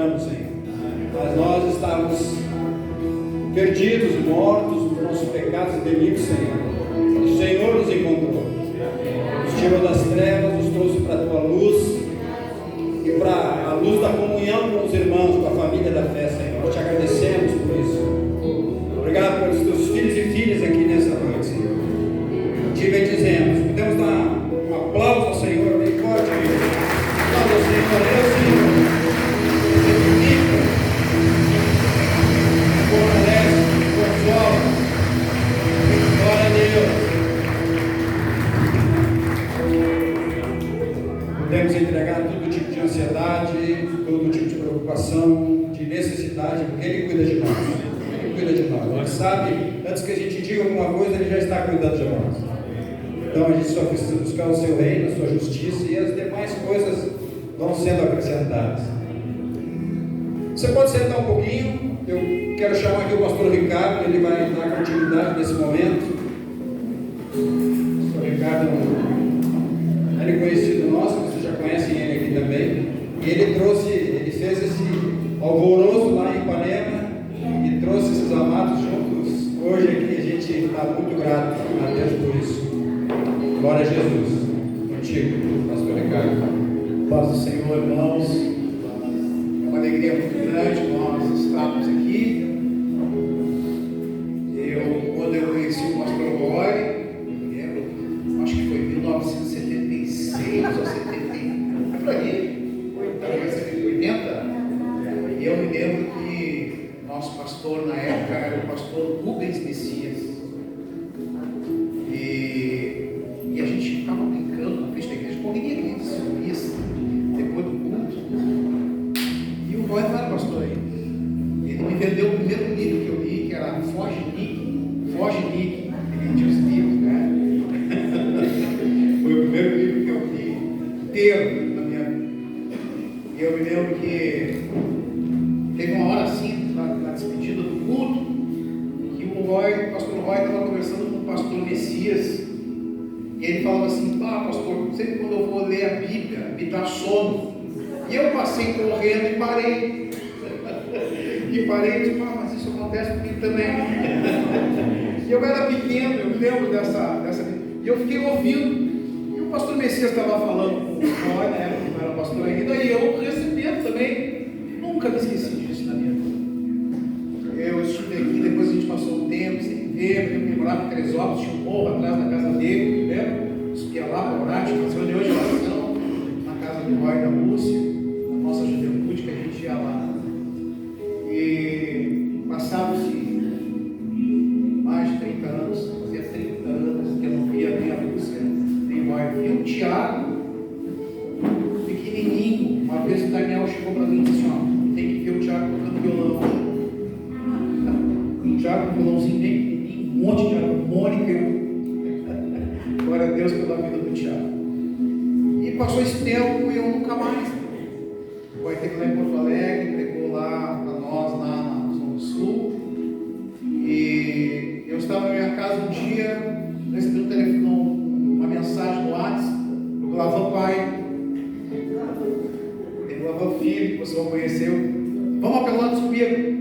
encontramos, Senhor. Mas nós estávamos perdidos, mortos nos nossos pecados e delitos, Senhor. O Senhor nos encontrou, nos tirou das trevas, nos trouxe para a tua luz e para a luz da comunhão com os irmãos, com a família da fé, Senhor. Nós te agradecemos por isso. Obrigado pelos teus filhos e filhas aqui nessa noite, Senhor. Te bendizemos. Podemos dar um aplauso ao Senhor bem forte, amigo. Aplauso ao Senhor, valeu, Senhor. Vivifica, fortalece, consola. Glória a Deus. Podemos entregar todo tipo de ansiedade, todo tipo de preocupação, de necessidade, porque Ele cuida de nós. Ele cuida de nós. Ele sabe, antes que a gente diga alguma coisa, Ele já está cuidando de nós. Então a gente só precisa buscar o seu reino, a sua justiça, e as demais coisas vão sendo acrescentadas. Você pode sentar um pouquinho. Eu quero chamar aqui o pastor Ricardo, ele vai dar continuidade nesse momento. O pastor Ricardo é conhecido nosso, vocês já conhecem ele aqui também. E ele fez esse alvoroço lá em Ipanema e trouxe esses amados juntos. Hoje aqui a gente está muito grato a Deus por isso. Glória a Jesus. Contigo, pastor Ricardo. Paz do Senhor, irmãos. É uma alegria muito grande nós estarmos aqui. Quando eu conheci o pastor Roy, eu lembro, acho que foi em 1976 ou 71, por aí, 80. E eu me lembro que nosso pastor na época era o pastor Rubens Messias. E a gente ficava brincando na frente da igreja, correria aqui, subisse, depois do culto. E o Roy não era pastor aí. Ele me vendeu o primeiro livro que eu li, que era Foge Nick, ele tinha os livros, né? Foi o primeiro livro que eu li inteiro na minha vida. E eu me lembro que teve uma hora assim, na despedida do culto, que o pastor Roy estava conversando com o pastor Messias. E ele falava assim: pastor, sempre quando eu vou ler a Bíblia, me dá sono. E eu passei correndo e parei. E disse: mas isso acontece comigo também. E eu era pequeno, eu me lembro dessa. E eu fiquei ouvindo. E o pastor Messias estava falando, olha, não era pastor ainda, e eu recebendo também. Nunca me esqueci disso na minha vida. Eu estive aqui, depois a gente passou um tempo sem ver, eu me lembrava em Teresópolis, tinha um morro atrás da casa dele, lembra? Ia lá para orar, tinha uma reunião de oração na casa do Roy e da Lúcia, na nossa juventude, que a gente ia lá. E passaram-se mais de 30 anos, fazia 30 anos que eu não via nem a Lúcia, nem o Roy. E o Tiago, pequenininho, uma vez o Daniel chegou para mim e disse: tem que ver o Tiago tocando violão. O Tiago com um violãozinho bem pequenininho, um monte de harmônica. Glória a Deus pela vida do Tiago. E passou esse tempo e eu nunca mais. O Roy teve lá em Porto Alegre, pregou lá para nós, lá na Zona Sul. E eu estava na minha casa um dia, recebi um telefone, uma mensagem no WhatsApp, do Glavan Pai. Tem o Glavan Filho, que você não conheceu. Vamos a Pelotas comigo.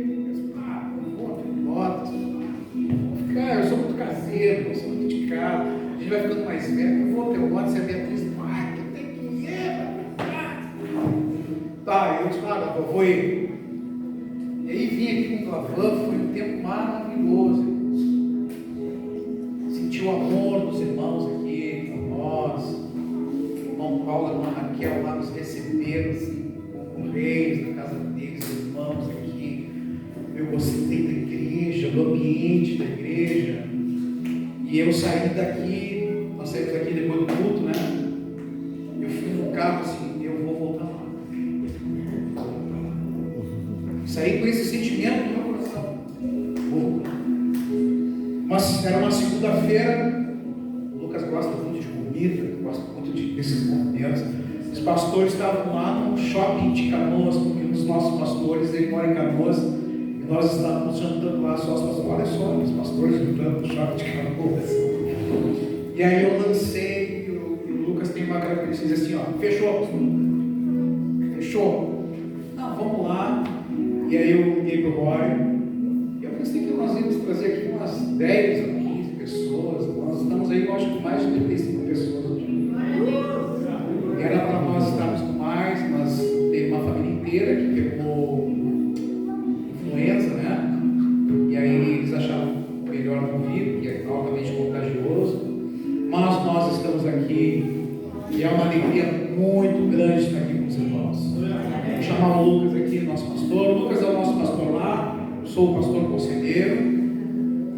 Eu sou muito caseiro, eu sou muito de casa. A gente vai ficando mais velho. Eu vou ter um modo, você é Beatriz. Tu tem que ir. Tá, eu disse: eu vou ir. E aí vim aqui com o Glavan, foi um tempo maravilhoso. Senti o amor dos irmãos aqui com nós. O irmão Paulo e a irmã Raquel lá nos receberam, assim, como reis na casa deles, os irmãos aqui. Eu gostei da igreja, do ambiente da igreja. E eu saí daqui, nós saímos daqui depois do culto, né? Eu fui no carro assim: eu vou voltar lá. Saí com esse sentimento no meu coração. Mas era uma segunda-feira. O Lucas gosta muito de comida, gosta muito desses momentos. Os pastores estavam lá no shopping de Canoas, porque um dos nossos pastores, ele mora em Canoas. Nós estávamos jantando lá, só os pastores, olha só, os pastores jantando no shopping de Canoas. E aí eu lancei, e o Lucas tem uma característica assim: fechou, pastor? Fechou? Não, vamos lá. E aí eu liguei para o Roy. E eu pensei que nós íamos trazer aqui umas 10 ou 15 pessoas. Nós estamos aí, eu acho que mais de 35 pessoas hoje. Era para nós estarmos com mais, mas teve uma família inteira que pegou influenza, né? E aí eles acharam melhor não vir, porque é altamente contagioso. Mas nós estamos aqui e é uma alegria muito grande estar aqui com os irmãos. Vou chamar o Lucas aqui, nosso pastor. O Lucas é o nosso pastor lá, sou o pastor conselheiro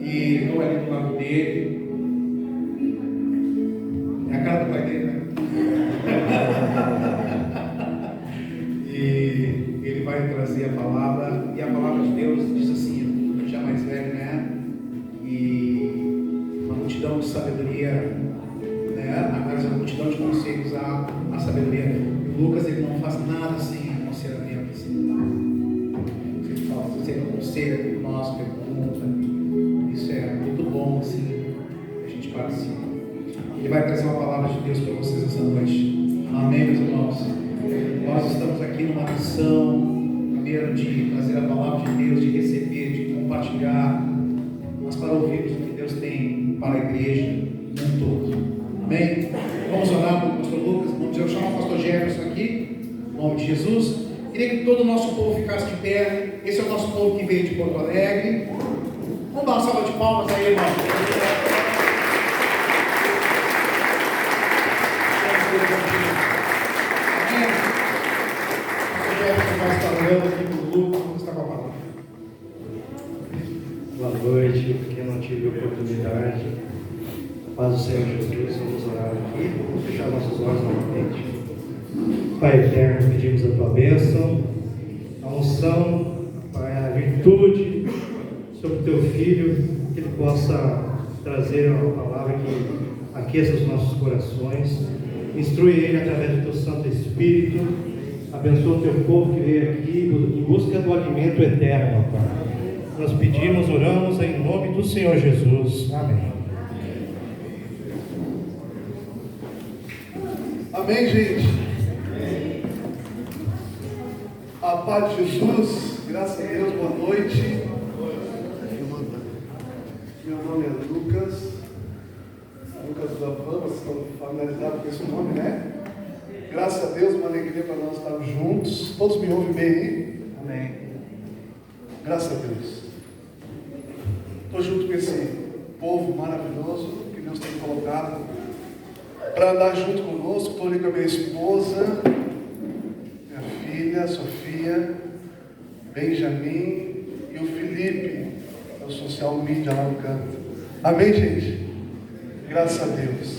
e estou ali do lado dele. É a cara do pai dele, né? E ele vai trazer a palavra, e a palavra de Deus diz assim, já mais velho, né? E uma multidão de sabedoria, né? Mas a multidão de conselhos, a sabedoria. E o Lucas, ele não faz nada sem aconselhamento. Assim. Ele fala, você aconselha com nós, pergunta. Isso é muito bom, assim, a gente participa. Ele vai trazer uma palavra de Deus para vocês essa noite. Amém, meus irmãos? Nós estamos aqui numa missão, primeiro de trazer a palavra de Deus, de receber, de compartilhar, mas para ouvirmos o que Deus tem para a igreja no todo. Amém? Vamos orar para o pastor Lucas. Vamos eu chamar o pastor Jefferson aqui, em nome de Jesus. Queria que todo o nosso povo ficasse de pé. Esse é o nosso povo que veio de Porto Alegre. Vamos dar uma salva de palmas aí, irmão. Boa noite, porque não tive oportunidade. Paz do Senhor Jesus, vamos orar aqui, vamos fechar nossos olhos novamente. Pai eterno, pedimos a tua bênção, a unção, Pai, a virtude sobre o teu filho, que ele possa trazer uma palavra que aqueça os nossos corações, instrui ele através do teu Santo Espírito, abençoa o teu povo que veio aqui em busca do alimento eterno, Pai. Nós pedimos, oramos em nome do Senhor Jesus. Amém. Amém, gente? A paz de Jesus, graças a Deus, boa noite. Meu nome é Lucas da Fama, vocês estão familiarizados com esse nome, né? Graças a Deus, uma alegria para nós estarmos juntos. Todos me ouvem bem aí? Amém. Graças a Deus. Estou junto com esse povo maravilhoso que Deus tem colocado para andar junto conosco. Estou ali com a minha esposa, minha filha, Sofia, Benjamin e o Felipe, o social media lá no canto. Amém, gente? Graças a Deus.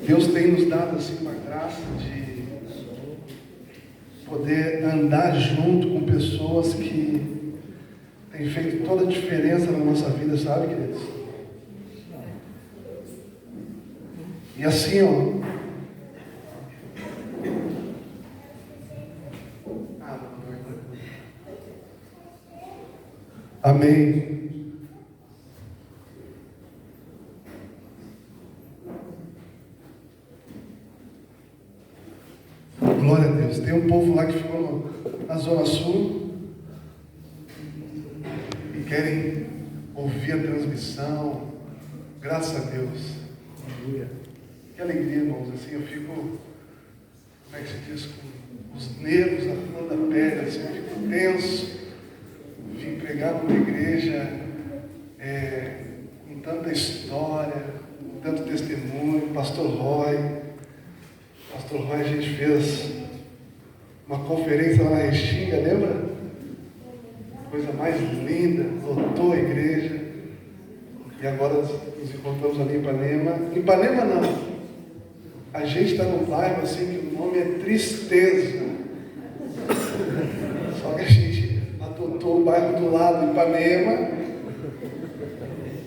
Deus tem nos dado assim uma graça de poder andar junto com pessoas que têm feito toda a diferença na nossa vida, sabe, queridos? E assim, ó. Amém. Glória a Deus. Tem um povo lá que ficou na Zona Sul e querem ouvir a transmissão. Graças a Deus. Aleluia. Que alegria, irmãos. Assim, eu fico, como é que se diz, com os nervos à flor da pele, assim, eu fico tenso. Vim pregar numa igreja com tanta história, com tanto testemunho. Pastor Roy, a gente fez uma conferência lá na Restinga, lembra? Coisa mais linda, lotou a igreja. E agora nos encontramos ali em Ipanema. Ipanema não. A gente está num bairro assim que o nome é Tristeza. Só que a gente adotou o bairro do lado, Ipanema.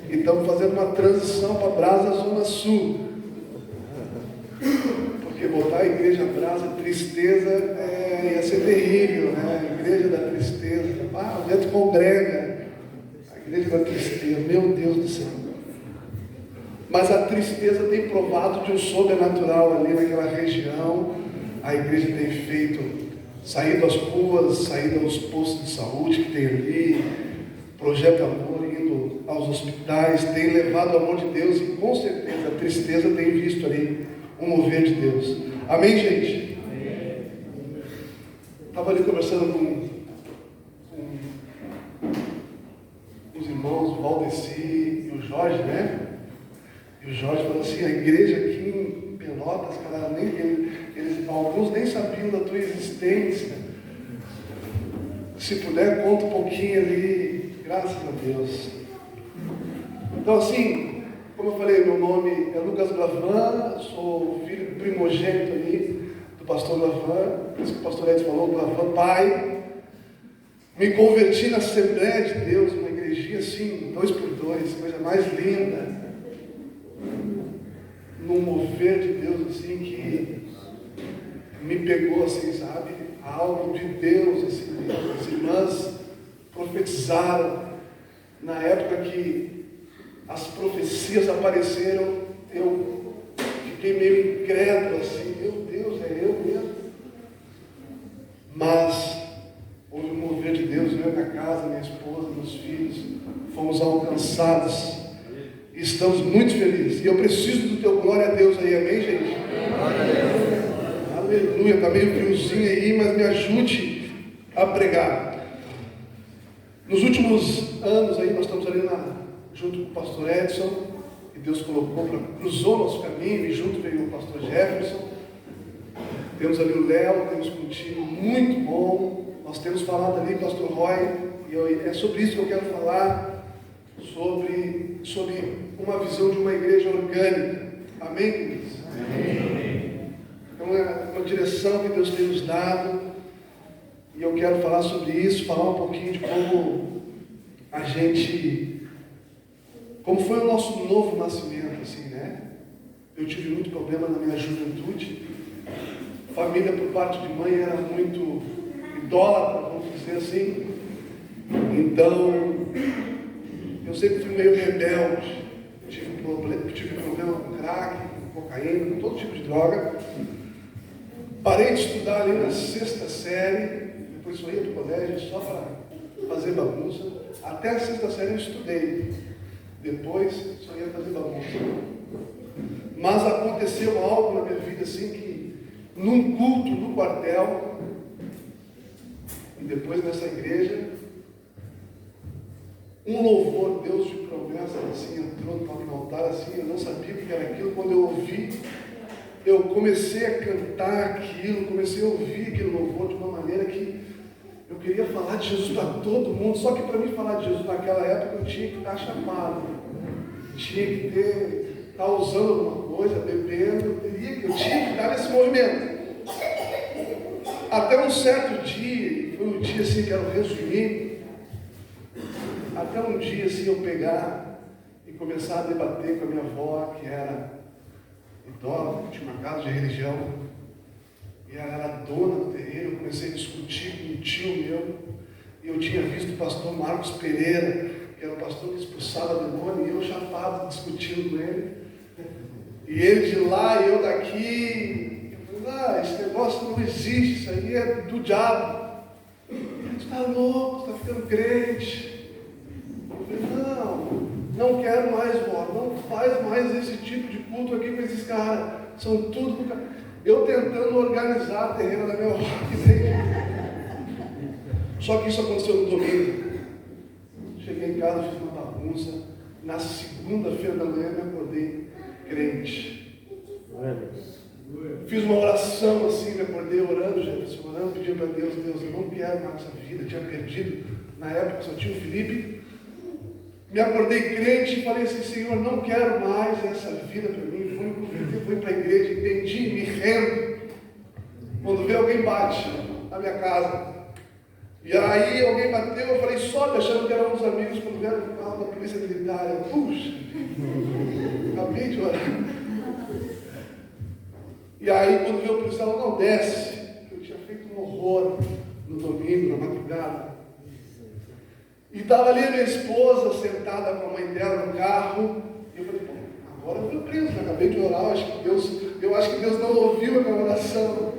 E estamos fazendo uma transição para Brasa, Zona Sul. Porque botar a igreja Brasa, Tristeza, ia ser terrível, né? A igreja da tristeza. Onde é que congrega? A igreja da tristeza, meu Deus do céu. Mas a tristeza tem provado de um sobrenatural ali naquela região. a igreja tem feito, saído às ruas, saído aos postos de saúde que tem ali, Projeto Amor, indo aos hospitais, tem levado o amor de Deus e com certeza a tristeza tem visto ali o mover de Deus. Amém, gente? Estava ali conversando com os irmãos, o Valdeci e o Jorge, né? E o Jorge falou assim, a igreja aqui em Pelotas, cara, alguns nem sabiam da tua existência. Se puder, conta um pouquinho ali, graças a Deus. Então assim, como eu falei, meu nome é Lucas Glavan, sou o filho primogênito ali do pastor Glavan, isso que o pastor Edson falou, Glavan pai. Me converti na Assembleia de Deus, uma igrejinha assim, 2x2, coisa mais linda. Num mover de Deus assim que me pegou assim, sabe? Algo de Deus, assim, as irmãs profetizaram na época que as profecias apareceram, eu fiquei meio incrédulo assim, meu Deus, é eu mesmo. Mas houve um mover de Deus, eu, minha casa, minha esposa, meus filhos, fomos alcançados e estamos muito felizes. E eu preciso do teu glória a Deus aí, amém, gente? Aleluia, está meio friozinho aí, mas me ajude a pregar. Nos últimos anos aí, nós estamos ali junto com o pastor Edson, e Deus cruzou nosso caminho, e junto veio o pastor Jefferson. Temos ali o Léo, temos um time muito bom. Nós temos falado ali, pastor Roy, e é sobre isso que eu quero falar, sobre uma visão de uma igreja orgânica. Amém, queridos? Amém. Então é uma direção que Deus tem nos dado, e eu quero falar sobre isso, falar um pouquinho de como foi o nosso novo nascimento, assim, né? Eu tive muito problema na minha juventude, família por parte de mãe era muito idólatra, vamos dizer assim, então eu sempre fui meio rebelde, tive problema com crack, com cocaína, com todo tipo de droga. Parei de estudar ali na 6ª série, depois só ia para o colégio só para fazer bagunça. Até a 6ª série eu estudei, depois só ia fazer bagunça. Mas aconteceu algo na minha vida assim que, num culto no quartel, e depois nessa igreja, um louvor, Deus de promessas, assim, entrou no altar, assim, eu não sabia o que era aquilo. Quando eu ouvi, eu comecei a cantar aquilo, comecei a ouvir aquele louvor de uma maneira que eu queria falar de Jesus para todo mundo. Só que para mim falar de Jesus naquela época eu tinha que estar chamado, tinha que estar usando alguma coisa, bebendo, eu tinha que estar nesse movimento. Até um certo dia, foi um dia assim, quero resumir, até um dia assim eu pegar e começar a debater com a minha avó, que era idólatra, que tinha uma casa de religião, e ela era dona do terreiro. Eu comecei a discutir com um tio meu, e eu tinha visto o pastor Marcos Pereira, que era o pastor que expulsava demônio, e eu chapado discutindo com ele, e ele de lá e eu daqui. Eu falei, esse negócio não existe, isso aí é do diabo. Ele está louco, está ficando crente. Eu falei, não quero mais, vó, não faz mais esse tipo de culto aqui com esses caras, são tudo. Eu tentando organizar a terrena da minha avó. Só que isso aconteceu no domingo. Cheguei em casa, fiz uma bagunça. Na segunda-feira da manhã me acordei crente. Fiz uma oração assim, me acordei orando, pedindo para Deus, eu não quero mais essa vida, eu tinha perdido. Na época só tinha o Felipe. Me acordei crente e falei assim, Senhor, não quero mais essa vida para mim. Fui para a igreja, entendi, me rendo. Quando vê alguém bate na minha casa. E aí alguém bateu, eu falei, sobe, achando que eram uns amigos, quando vieram no carro da polícia militar. Eu, puxa, acabei de orar. E aí quando veio o policial, não desce. Eu tinha feito um horror no domingo, na madrugada. E estava ali a minha esposa sentada com a mãe dela no carro. E eu falei, pô, agora eu fui preso, acabei de orar, eu acho que Deus não ouviu a minha oração.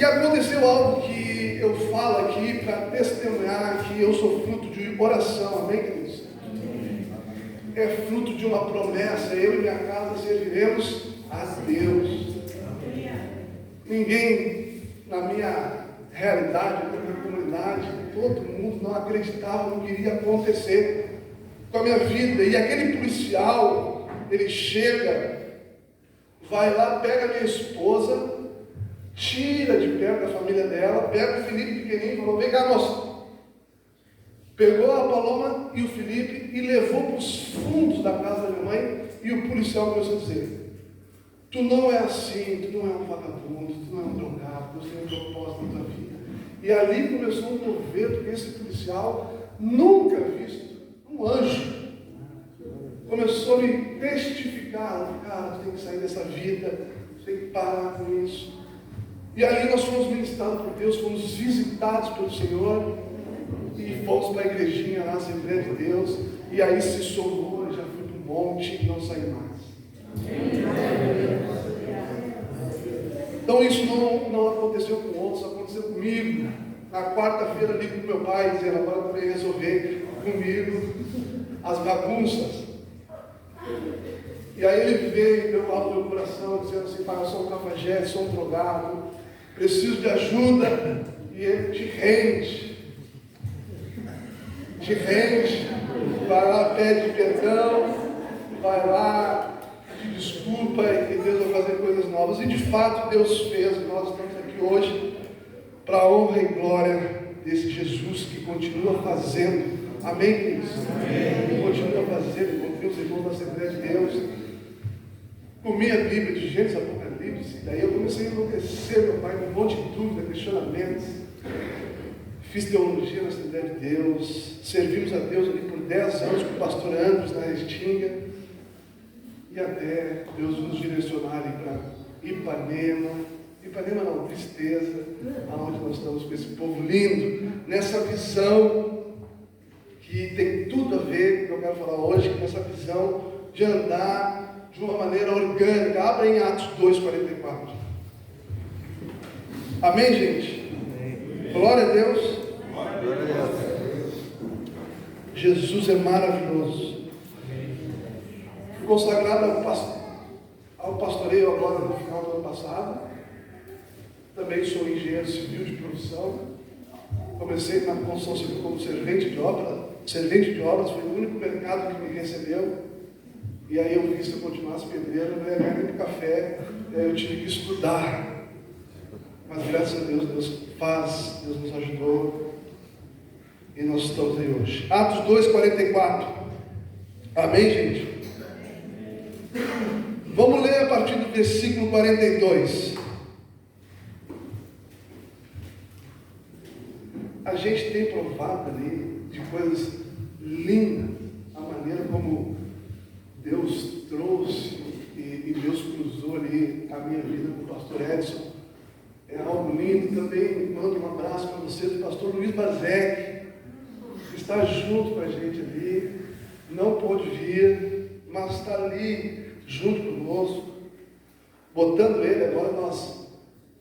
E aconteceu algo que eu falo aqui para testemunhar que eu sou fruto de oração, amém, queridos? É fruto de uma promessa, eu e minha casa serviremos a Deus. Ninguém na minha realidade, na minha comunidade, todo mundo não acreditava no que iria acontecer com a minha vida. E aquele policial, ele chega, vai lá, pega a minha esposa, tira de perto da família dela, pega o Felipe pequenininho e falou: vem cá, moça. Pegou a Paloma e o Felipe e levou para os fundos da casa da minha mãe, e o policial começou a dizer: tu não é assim, tu não é um vagabundo, tu não é um drogado, Deus tem um propósito na tua vida. E ali começou um mover, porque esse policial, nunca visto, um anjo, começou a me testificar: cara, tu tem que sair dessa vida, tu tem que parar com isso. E ali nós fomos ministrados por Deus, fomos visitados pelo Senhor, e fomos para a igrejinha lá, Assembleia de Deus, e aí se somou, já fui para um monte e não saí mais. Então isso não aconteceu com outros, aconteceu comigo. Na quarta-feira ligo para o meu pai, dizendo: agora também resolver comigo as bagunças. E aí ele veio e deu lá no meu coração, dizendo assim: pai, eu sou um cafajeste, sou um drogado, preciso de ajuda. E ele te rende, vai lá, pede perdão, vai lá, pede desculpa, e Deus vai fazer coisas novas. E de fato Deus fez. Nós estamos aqui hoje para a honra e glória desse Jesus que continua fazendo. Amém, queridos? Amém. Continua fazendo, encontrei os irmãos da Assembleia de Deus, comi a Bíblia de Gênesis, Apocalipse, e daí eu comecei a enlouquecer, meu pai, com um monte de dúvidas, questionamentos. Fiz teologia na Assembleia de Deus, servimos a Deus ali por 10 anos com o pastor Andros na Restinga, e até Deus nos direcionar ali para Ipanema não, Tristeza, aonde nós estamos com esse povo lindo, nessa visão que tem tudo a ver com o que eu quero falar hoje, com essa visão de andar de uma maneira orgânica. Abra em Atos 2:44. Amém, gente? Amém. Glória a Deus. Glória a Deus. Jesus é maravilhoso. Fui consagrado ao pastoreio agora no final do ano passado. Também sou engenheiro civil de profissão. Comecei na construção civil como servente de obras. Servente de obras foi o único mercado que me recebeu. E aí eu vi, se eu continuasse pedreiro, não ia ganhar nem café. E aí eu tive que estudar. Mas graças a Deus, Deus faz, Deus nos ajudou. E nós estamos aí hoje. Atos 2:44. Amém, gente? Vamos ler a partir do versículo 42. A gente tem provado ali de coisas lindas, a maneira como Deus trouxe e Deus cruzou ali a minha vida com o pastor Edson. É algo lindo. Também mando um abraço para vocês, o pastor Luiz Bazek, que está junto com a gente ali, não pôde vir, mas está ali junto conosco, botando ele. Agora nós,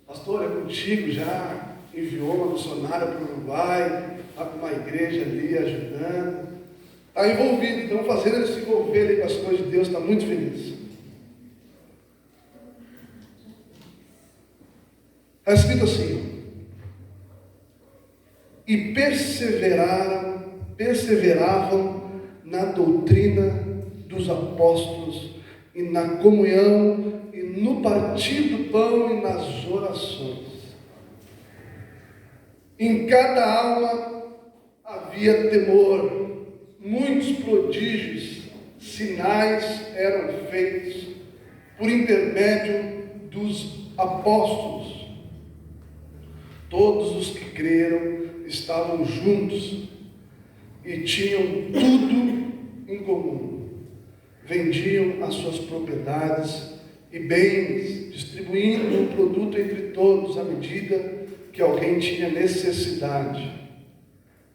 pastor, é contigo já. Enviou uma missionária para o Uruguai, está com uma igreja ali ajudando, está envolvido, então fazendo ele se envolver ali com as coisas de Deus, está muito feliz. Está escrito assim: e perseveravam na doutrina dos apóstolos, e na comunhão, e no partir do pão, e nas orações. Em cada alma havia temor, muitos prodígios, sinais eram feitos por intermédio dos apóstolos. Todos os que creram estavam juntos e tinham tudo em comum. Vendiam as suas propriedades e bens, distribuindo o produto entre todos à medida que alguém tinha necessidade.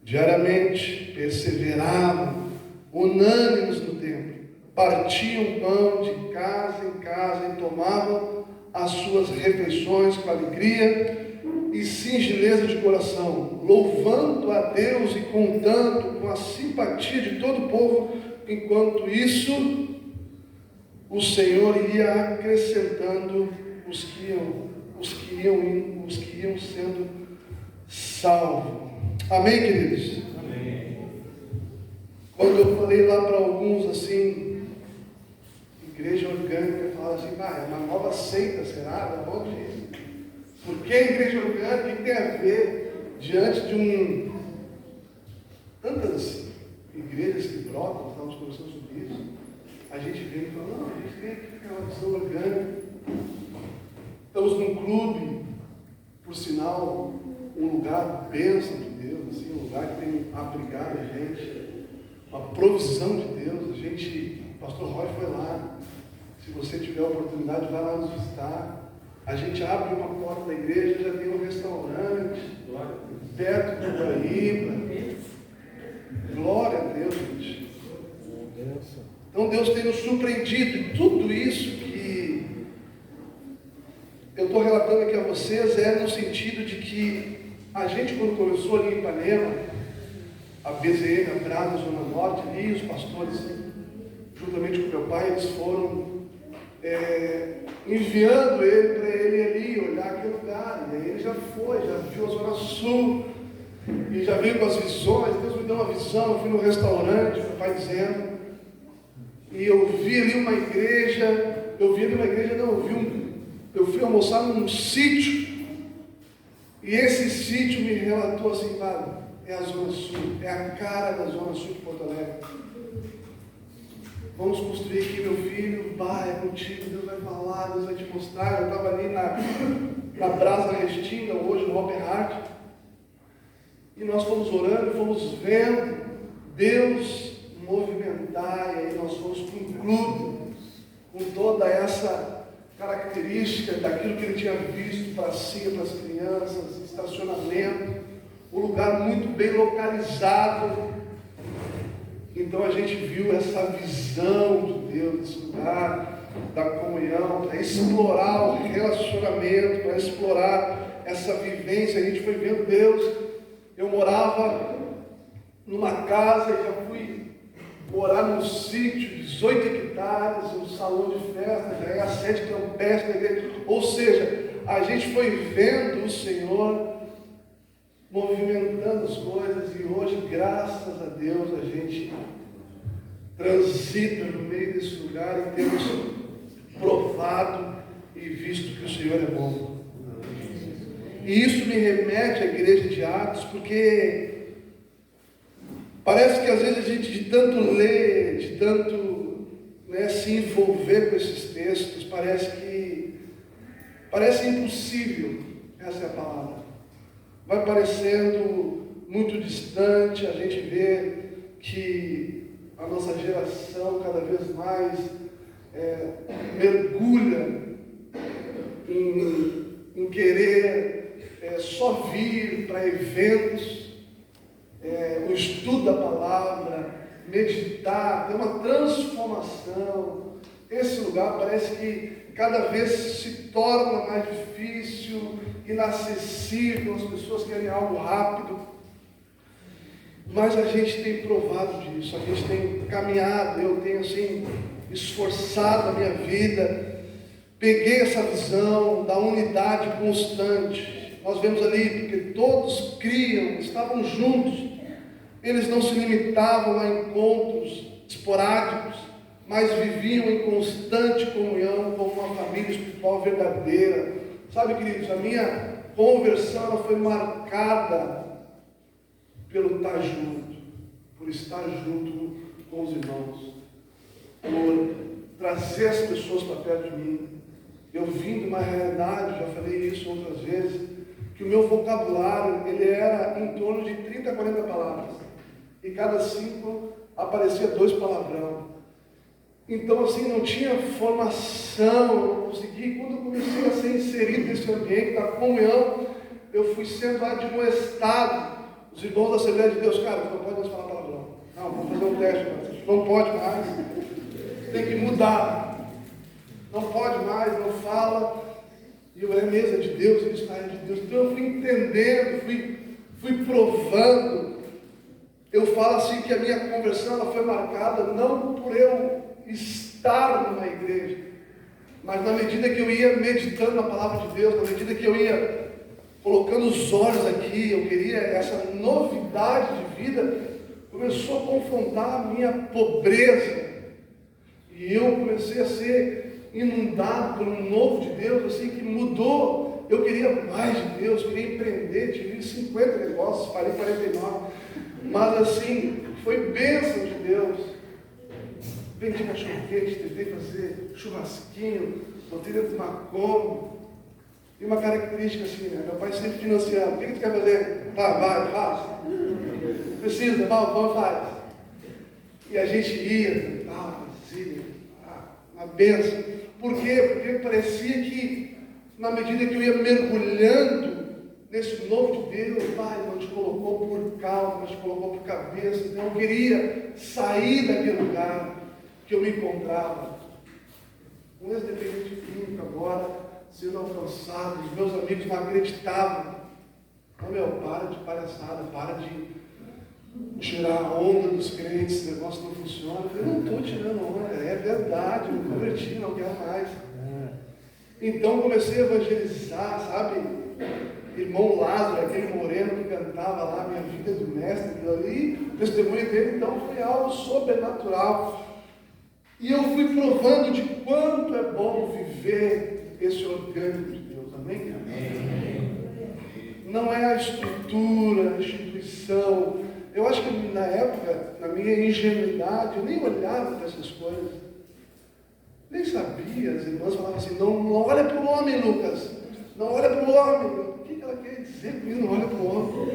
Diariamente perseveravam, unânimes no templo, partiam pão de casa em casa e tomavam as suas refeições com alegria e singeleza de coração, louvando a Deus e contando com a simpatia de todo o povo. Enquanto isso, o Senhor ia acrescentando os que iam sendo salvos. Amém, queridos? Amém. Quando eu falei lá para alguns assim, igreja orgânica, falaram assim, é uma nova seita, será? Da onde isso? Por que igreja orgânica? O que tem a ver diante de tantas igrejas que brotam? Estamos conversando sobre isso. A gente vem e fala, não, a gente tem aqui aquela visão orgânica. Estamos num clube, por sinal, um lugar bênção de Deus, assim, um lugar que tem abrigado a gente, uma provisão de Deus. O pastor Roy foi lá. Se você tiver a oportunidade, vai lá nos visitar. A gente abre uma porta da igreja, já tem um restaurante, perto do Guaíba. Glória a Deus, gente. Então Deus tem nos surpreendido. E tudo isso que eu estou relatando aqui a vocês é no sentido de que a gente, quando começou ali em Ipanema, a BZM, a Brasa, Zona Norte, ali, os pastores, juntamente com meu pai, eles foram enviando ele para ele ali olhar aquele lugar. E aí ele já foi, já viu a Zona Sul, e já veio com as visões. Deus me deu uma visão. Eu fui no restaurante, meu pai dizendo, e eu vi ali uma igreja. Eu fui almoçar num sítio, e esse sítio me relatou assim, é a Zona Sul, é a cara da Zona Sul de Porto Alegre. Vamos construir aqui, meu filho, é contigo, Deus vai falar, Deus vai te mostrar. Eu estava ali na Brasa Restinga, hoje no Open Heart, e nós fomos orando, fomos vendo Deus movimentar, e aí nós fomos para um clube, com toda essa característica daquilo que ele tinha visto para si, para as crianças, estacionamento, um lugar muito bem localizado. Então a gente viu essa visão de Deus, desse lugar, da comunhão, para explorar o relacionamento, para explorar essa vivência. A gente foi vendo Deus. Eu morava numa casa e já fui morar num sítio, 18 hectares, um salão de festa, já é a sede que é um peste da igreja. Ou seja, a gente foi vendo o Senhor movimentando as coisas, e hoje, graças a Deus, a gente transita no meio desse lugar e temos provado e visto que o Senhor é bom. E isso me remete à igreja de Atos, porque parece que às vezes a gente, de tanto ler, de tanto se envolver com esses textos, parece impossível. Essa é a palavra. Vai parecendo muito distante. A gente vê que a nossa geração cada vez mais mergulha em querer só vir para eventos, o estudo da palavra, meditar, ter uma transformação. Esse lugar parece que cada vez se torna mais difícil, inacessível. As pessoas querem algo rápido, mas a gente tem provado disso, a gente tem caminhado. Eu tenho esforçado a minha vida, peguei essa visão da unidade constante. Nós vemos ali, porque todos criam, estavam juntos, eles não se limitavam a encontros esporádicos, mas viviam em constante comunhão como uma família espiritual verdadeira. Sabe, queridos, a minha conversão ela foi marcada pelo estar junto, por estar junto com os irmãos, por trazer as pessoas para perto de mim. Eu vim de uma realidade, já falei isso outras vezes, que o meu vocabulário ele era em torno de 30 a 40 palavras, e cada 5 aparecia 2 palavrão. Então, não tinha formação, eu não consegui. Quando eu comecei a ser inserido nesse ambiente da comunhão, eu fui sendo admoestado. Os irmãos da Assembleia de Deus, cara, não pode mais falar palavrão. Não, vamos fazer um teste, não pode mais. Tem que mudar. Não pode mais, não fala. E eu era mesa de Deus, e isso era de Deus. Então eu fui entendendo, fui provando. Eu falo assim que a minha conversão ela foi marcada não por eu estar numa igreja, mas na medida que eu ia meditando na palavra de Deus, na medida que eu ia colocando os olhos aqui, eu queria essa novidade de vida, começou a confrontar a minha pobreza. E eu comecei a ser inundado por um novo de Deus, assim, que mudou. Eu queria mais de Deus, queria empreender, tive 50 negócios, falei 49. Mas assim, foi bênção de Deus. Vendi cachorro-quente, tentei fazer churrasquinho, botei dentro de uma Kombi. E uma característica assim, né? Meu pai sempre financiando. O que tu quer fazer? Tá, vai, faz. Precisa, vamos, faz. E a gente ia, fazia, uma benção. Por quê? Porque parecia que, na medida que eu ia mergulhando nesse novo de Deus, Pai, não te colocou por cauda, mas te colocou por cabeça. Então eu queria sair daquele lugar que eu me encontrava. Um ex-dependente químico agora, sendo alcançado, os meus amigos não acreditavam. Ô meu, para de palhaçada, para de tirar a onda dos crentes, esse negócio não funciona. Eu não estou tirando onda, é verdade, eu me converti, não quero mais. Então comecei a evangelizar, sabe? Irmão Lázaro, aquele moreno que cantava lá, Minha Vida do Mestre, aquilo ali, o testemunho dele então foi algo sobrenatural. E eu fui provando de quanto é bom viver esse orgânico de Deus, amém? Não é a estrutura, a instituição. Eu acho que na época, na minha ingenuidade, eu nem olhava para essas coisas. Nem sabia, as irmãs falavam assim, não olha para o homem, Lucas, não olha para o homem. O que ela quer dizer com isso? Não olha para o homem.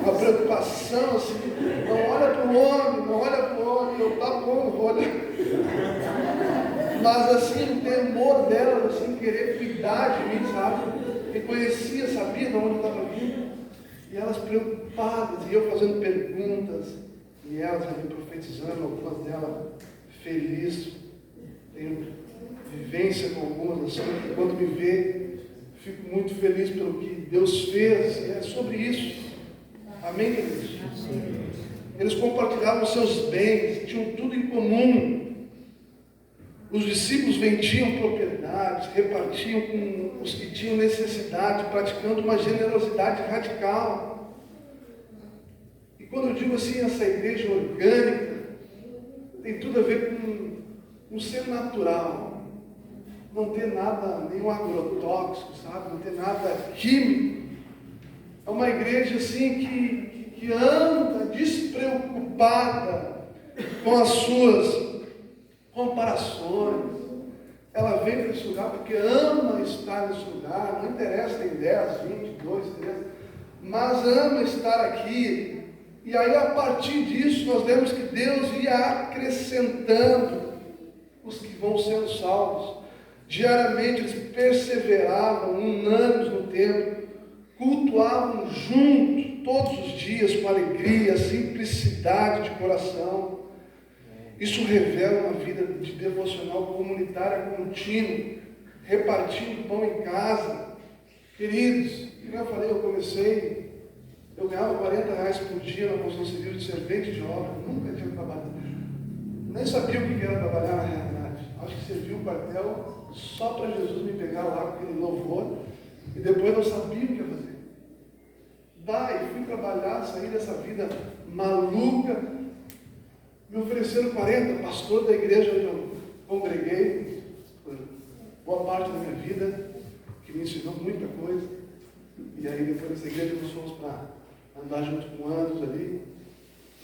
Uma preocupação assim, não olha para o homem, não olha para o homem. Eu, tá bom, vou olhar. Mas assim, o temor delas, assim, querer cuidar de mim, sabe? Eu conhecia, sabia de onde eu estava vindo. E elas preocupadas, e eu fazendo perguntas, e elas ali profetizando, algumas delas felizes. Tenho vivência com algumas, assim, que quando me vê, fico muito feliz pelo que Deus fez, e é sobre isso. Amém, queridos? Eles compartilhavam seus bens, tinham tudo em comum. Os discípulos vendiam propriedades, repartiam com os que tinham necessidade, praticando uma generosidade radical. E quando eu digo assim, essa igreja orgânica, tem tudo a ver com um ser natural. Não ter nada, nenhum agrotóxico, sabe? Não ter nada químico. É uma igreja assim que anda despreocupada com as suas comparações. Ela vem para esse lugar porque ama estar nesse lugar, não interessa, tem 10, 20, 2, 3, mas ama estar aqui. E aí, a partir disso, nós vemos que Deus ia acrescentando os que vão sendo salvos. Diariamente eles perseveravam, unânimes no templo, cultuavam juntos, todos os dias, com alegria, simplicidade de coração. Isso revela uma vida de devocional comunitária contínua, repartindo pão em casa. Queridos, como eu falei, eu ganhava R$40 por dia na construção civil de servente de obra, nunca tinha trabalhado. Nem sabia o que era trabalhar na realidade. Acho que serviu o quartel só para Jesus me pegar lá com aquele louvor, e depois não sabia o que ia fazer. Daí fui trabalhar, saí dessa vida maluca. Me ofereceram 40, pastor da igreja onde eu congreguei, por boa parte da minha vida, que me ensinou muita coisa. E aí depois dessa igreja nós fomos para andar junto com anos ali.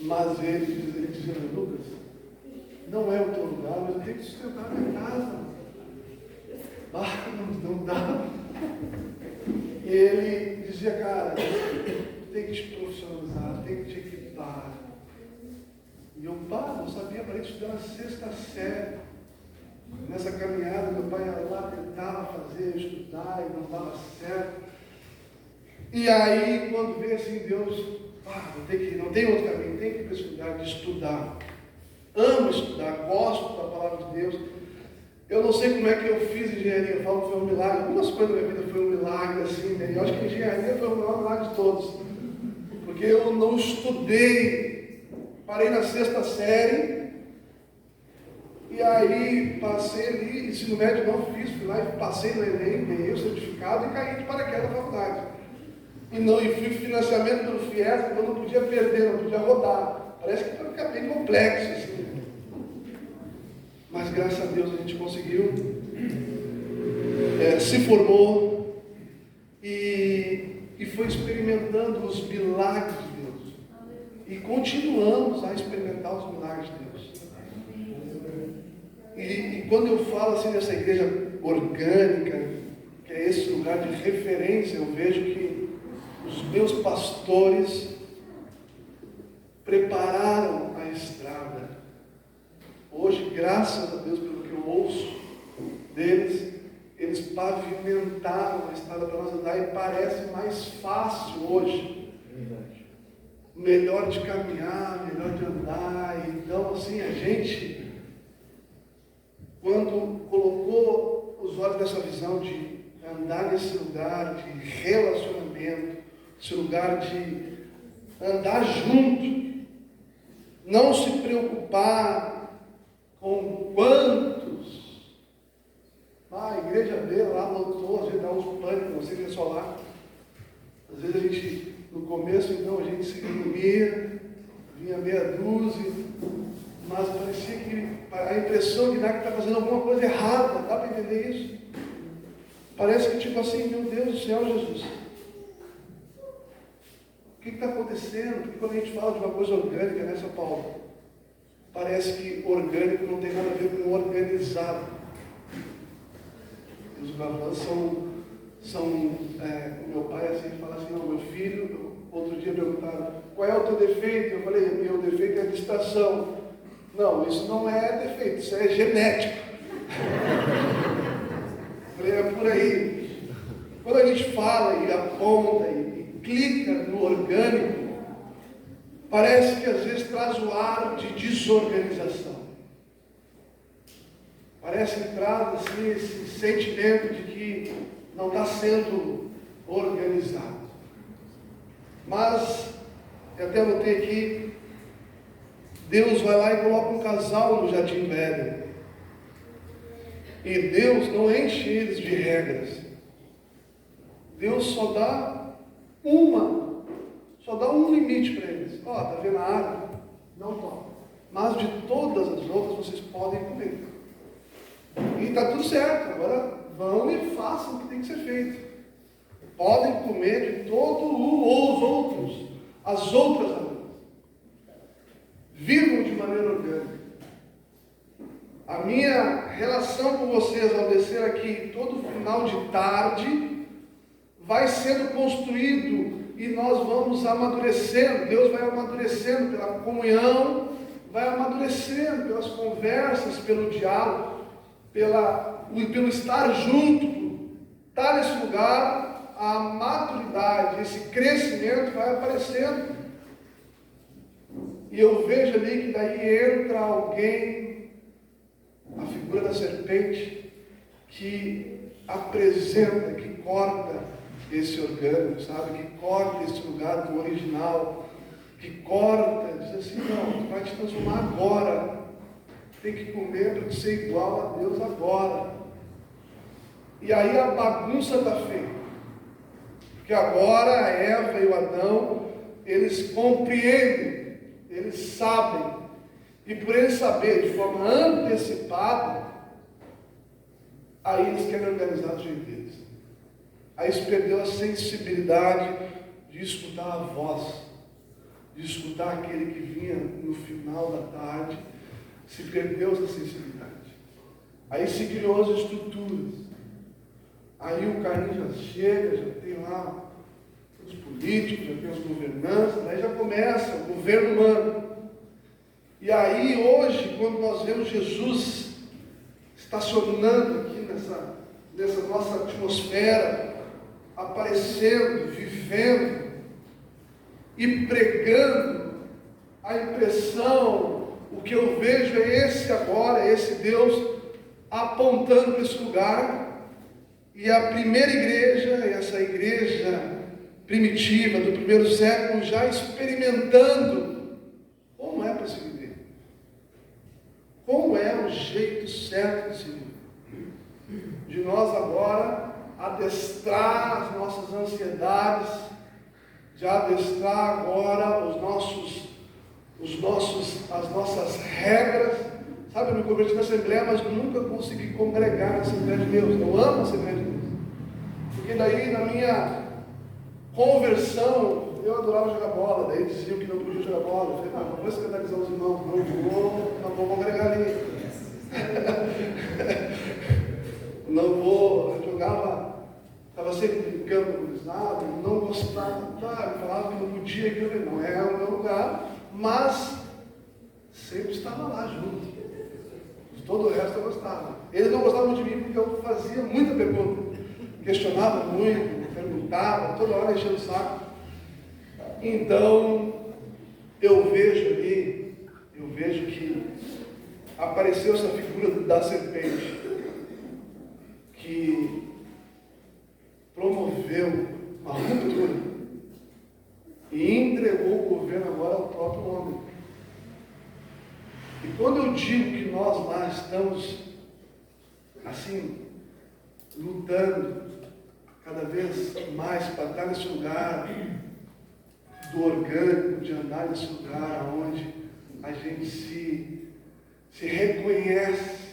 Mas ele dizia, Lucas, não é o teu lugar, mas eu tenho que sustentar a minha casa. Não dá. E ele dizia, cara, tem que te profissionalizar, tem que te equipar. E eu, não sabia, para estudar na 6ª série. Nessa caminhada, meu pai ia lá, tentava fazer, estudar, e não dava certo. E aí, quando veio assim, Deus, não tem outro caminho, tem que ir para esse lugar de estudar. Amo estudar, gosto da palavra de Deus. Eu não sei como é que eu fiz engenharia, eu falo que foi um milagre. Algumas coisas da minha vida foi um milagre, assim, né? Eu acho que a engenharia foi o maior milagre de todos. Porque eu não estudei, parei na 6ª série, e aí passei ali, ensino médio não fiz, fui lá e passei no Enem, ganhei o certificado e caí de paraquedas na faculdade. E fui financiamento pelo FIES, eu não podia perder, não podia rodar. Parece que fica bem complexo, assim. Mas graças a Deus a gente conseguiu, se formou e foi experimentando os milagres de Deus. E continuamos a experimentar os milagres de Deus. E quando eu falo assim dessa igreja orgânica, que é esse lugar de referência, eu vejo que os meus pastores prepararam a estrada. Hoje, graças a Deus, pelo que eu ouço deles, eles pavimentaram a estrada para nós andar e parece mais fácil hoje. Verdade. Melhor de caminhar, melhor de andar. Então, assim, a gente, quando colocou os olhos dessa visão de andar nesse lugar de relacionamento, esse lugar de andar junto, não se preocupar com quantos. A igreja B lá lotou, às vezes dá uns pânicos, não sei se é só lá. Às vezes a gente, no começo então, a gente se reunia, vinha meia dúzia, mas parecia que a impressão de dar que está fazendo alguma coisa errada, dá para entender isso? Parece que tipo assim, meu Deus do céu, Jesus, o que está acontecendo? Porque quando a gente fala de uma coisa orgânica, né, São Paulo? Parece que orgânico não tem nada a ver com organizado. Os bravãs são o meu pai assim, fala assim, não, meu filho, outro dia perguntaram, qual é o teu defeito? Eu falei, meu defeito é a distração. Não, isso não é defeito, isso é genético. Eu falei, é por aí. Quando a gente fala e aponta e clica no orgânico, parece que às vezes traz o ar de desorganização. Parece que traz assim, esse sentimento de que não está sendo organizado. Mas, eu até anotei aqui, Deus vai lá e coloca um casal no Jardim do Éden. E Deus não enche eles de regras. Deus só dá um limite para eles. Está vendo a árvore? Não toma. Mas de todas as outras vocês podem comer. E está tudo certo. Agora vão e façam o que tem que ser feito. Podem comer de todo ou os outros. As outras árvores. Vivam de maneira orgânica. A minha relação com vocês ao descer aqui todo final de tarde vai sendo construído e nós vamos amadurecendo. Deus vai amadurecendo pela comunhão, vai amadurecendo pelas conversas, pelo diálogo, pelo estar junto. Estar nesse lugar, a maturidade, esse crescimento vai aparecendo. E eu vejo ali que daí entra alguém, a figura da serpente, que apresenta, que corta esse orgânico, sabe? Que corta esse lugar do original, que corta, diz assim, não, tu vai te transformar agora, tem que comer para ser igual a Deus agora. E aí a bagunça está feita, porque agora a Eva e o Adão, eles compreendem, eles sabem, e por eles saber de forma antecipada, aí eles querem organizar do jeito deles. Aí se perdeu a sensibilidade de escutar a voz, de escutar aquele que vinha no final da tarde, se perdeu essa sensibilidade. Aí se criou as estruturas. Aí o Caim já chega, já tem lá os políticos, já tem os governantes, aí já começa o governo humano. E aí hoje, quando nós vemos Jesus estacionando aqui nessa nossa atmosfera, aparecendo, vivendo e pregando, a impressão, o que eu vejo é esse agora, esse Deus apontando para esse lugar, e a primeira igreja, essa igreja primitiva do primeiro século, já experimentando como é para se viver, como é o jeito certo de se viver, de nós agora adestrar as nossas ansiedades, de adestrar agora as nossas regras. Sabe, eu me converti na Assembleia, mas nunca consegui congregar na Assembleia de Deus. Eu amo a Assembleia de Deus. Porque daí, na minha conversão, eu adorava jogar bola. Daí diziam que não podia jogar bola. Eu falei, não vou escandalizar os irmãos, não vou congregar ali. Não vou, eu jogava, estava sempre brincando com eles, nada, não gostava, falava que não podia, que eu não é o meu lugar, mas sempre estava lá junto. De todo o resto eu gostava. Eles não gostavam de mim porque eu fazia muita pergunta, questionava muito, perguntava, toda hora enchendo o saco. Então, eu vejo que apareceu essa figura da serpente, que promoveu uma ruptura e entregou o governo agora ao próprio homem. E quando eu digo que nós lá estamos assim, lutando cada vez mais para estar nesse lugar do orgânico, de andar nesse lugar onde a gente se reconhece,